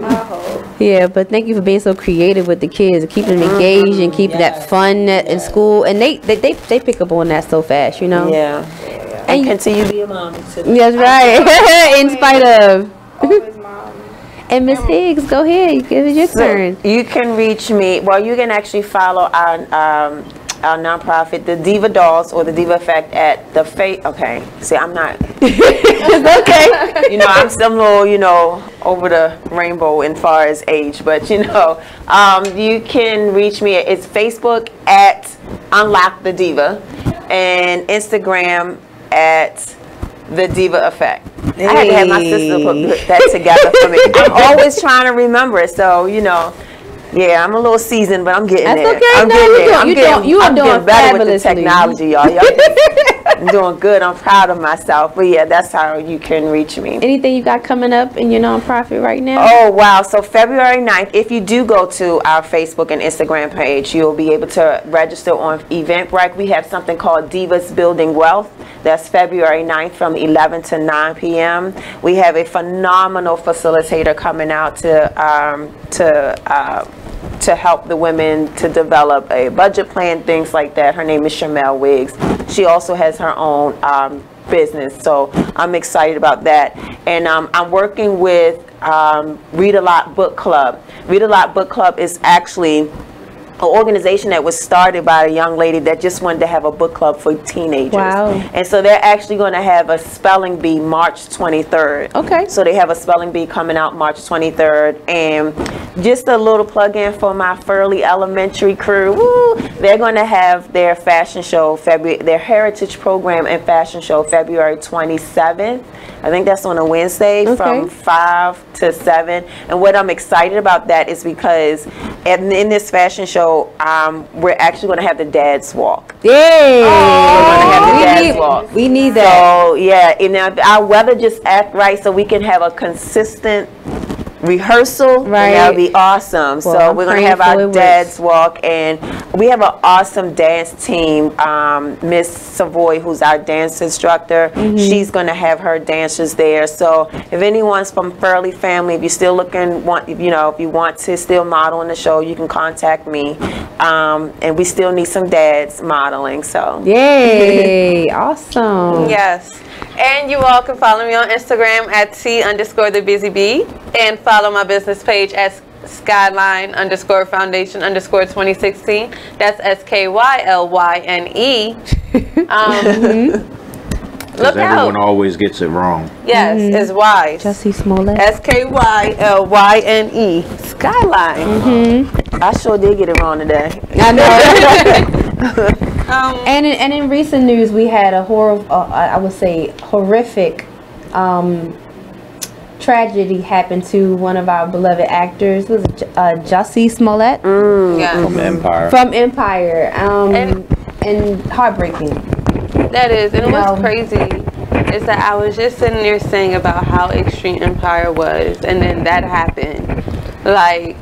I hope. Yeah, but thank you for being so creative with the kids, keeping them engaged and keeping that fun in school. And they pick up on that so fast, you know. Yeah. And continue to be a mom too. That's right. In spite of. Always mom. And Miss Higgs, go ahead. Give it your turn. You can reach me. Well, you can actually follow our nonprofit, the Diva Dolls or the Diva Effect at the Okay, see, I'm not. Okay. You know, I'm still a little, over the rainbow in far as age, but you can reach me. It's Facebook at Unlock the Diva and Instagram at the Diva Effect. Hey. I had to have my sister put that together for me. I'm always trying to remember it, so yeah, I'm a little seasoned, but I'm getting there. Okay. I'm getting better with the technology, y'all. I'm doing good. I'm proud of myself. But yeah, that's how you can reach me. Anything you got coming up in your nonprofit right now? Oh, wow. So February 9th, if you do go to our Facebook and Instagram page, you'll be able to register on Eventbrite. We have something called Divas Building Wealth. That's February 9th from 11 to 9 p.m. We have a phenomenal facilitator coming out to help the women to develop a budget plan, things like that. Her name is Shamel Wiggs. She also has her own business, so I'm excited about that. And I'm working with Read a Lot Book Club. Read a Lot Book Club is actually an organization that was started by a young lady that just wanted to have a book club for teenagers. Wow. And so they're actually going to have a spelling bee March 23rd. Okay. So they have a spelling bee coming out March 23rd. And just a little plug-in for my Furley Elementary crew. Woo! They're going to have their fashion show, their heritage program and fashion show February 27th. I think that's on a Wednesday from 5 to 7. And what I'm excited about that is because in this fashion show, we're actually going to have the Dad's Walk. Yay! We're going to have the Dad's Walk. We need that. So, yeah, and our weather just act right so we can have a consistent rehearsal. Right. That would be awesome. Well, so we're going to have our it Dad's Walk, and we have an awesome dance team. Miss Savoy, who's our dance instructor, she's going to have her dancers there. So if anyone's from Furley family, if you're still looking, if you want to still model in the show, you can contact me. And we still need some dads modeling. So yay! Awesome. Yes. And you all can follow me on Instagram at @T_TheBusyBee and follow my business page at Skylyne_Foundation_2016. That's SKYLYNE. Look out. Everyone always gets it wrong. Yes, it's wise. Jussie Smollett. SKYLYNE. Skylyne. I sure did get it wrong today. I know. And in recent news, we had a I would say horrific tragedy happened to one of our beloved actors. Was Jussie Smollett From Empire. From Empire. And heartbreaking. That is, and what's crazy is that I was just sitting there saying about how extreme Empire was, and then that happened. Like,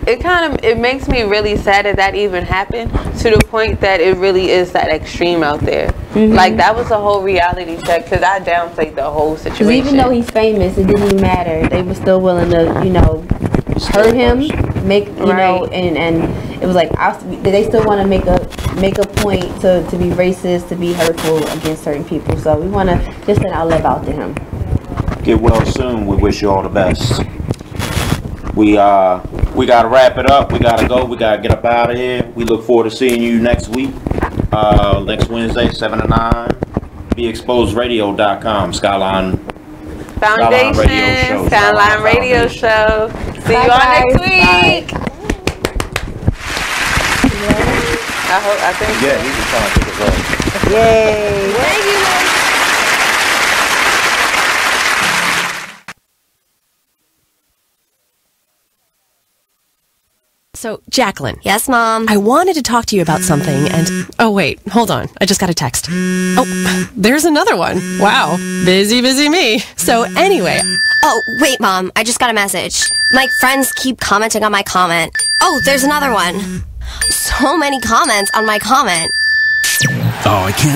it makes me really sad that even happened, to the point that it really is that extreme out there. Like, that was a whole reality check, because I downplayed the whole situation. Even though he's famous, it didn't even matter. They were still willing to, hurt him, and it was like, they still want to make a point to be racist, to be hurtful against certain people. So we want to just send our love out to him. Get well soon. We wish you all the best. We gotta wrap it up. We gotta go. We gotta get up out of here. We look forward to seeing you next week. Next Wednesday, 7 to 9. BeExposedRadio.com. Skylyne Foundation. Skylyne Radio Show. See you all next week. I think. Yeah, he's trying to take us off. Yay. Thank you. So, Jacqueline. Yes, Mom? I wanted to talk to you about something, and... Oh, wait. Hold on. I just got a text. Oh, there's another one. Wow. Busy me. So, anyway... Oh, wait, Mom. I just got a message. My friends keep commenting on my comment. Oh, there's another one. So many comments on my comment. Oh, I can't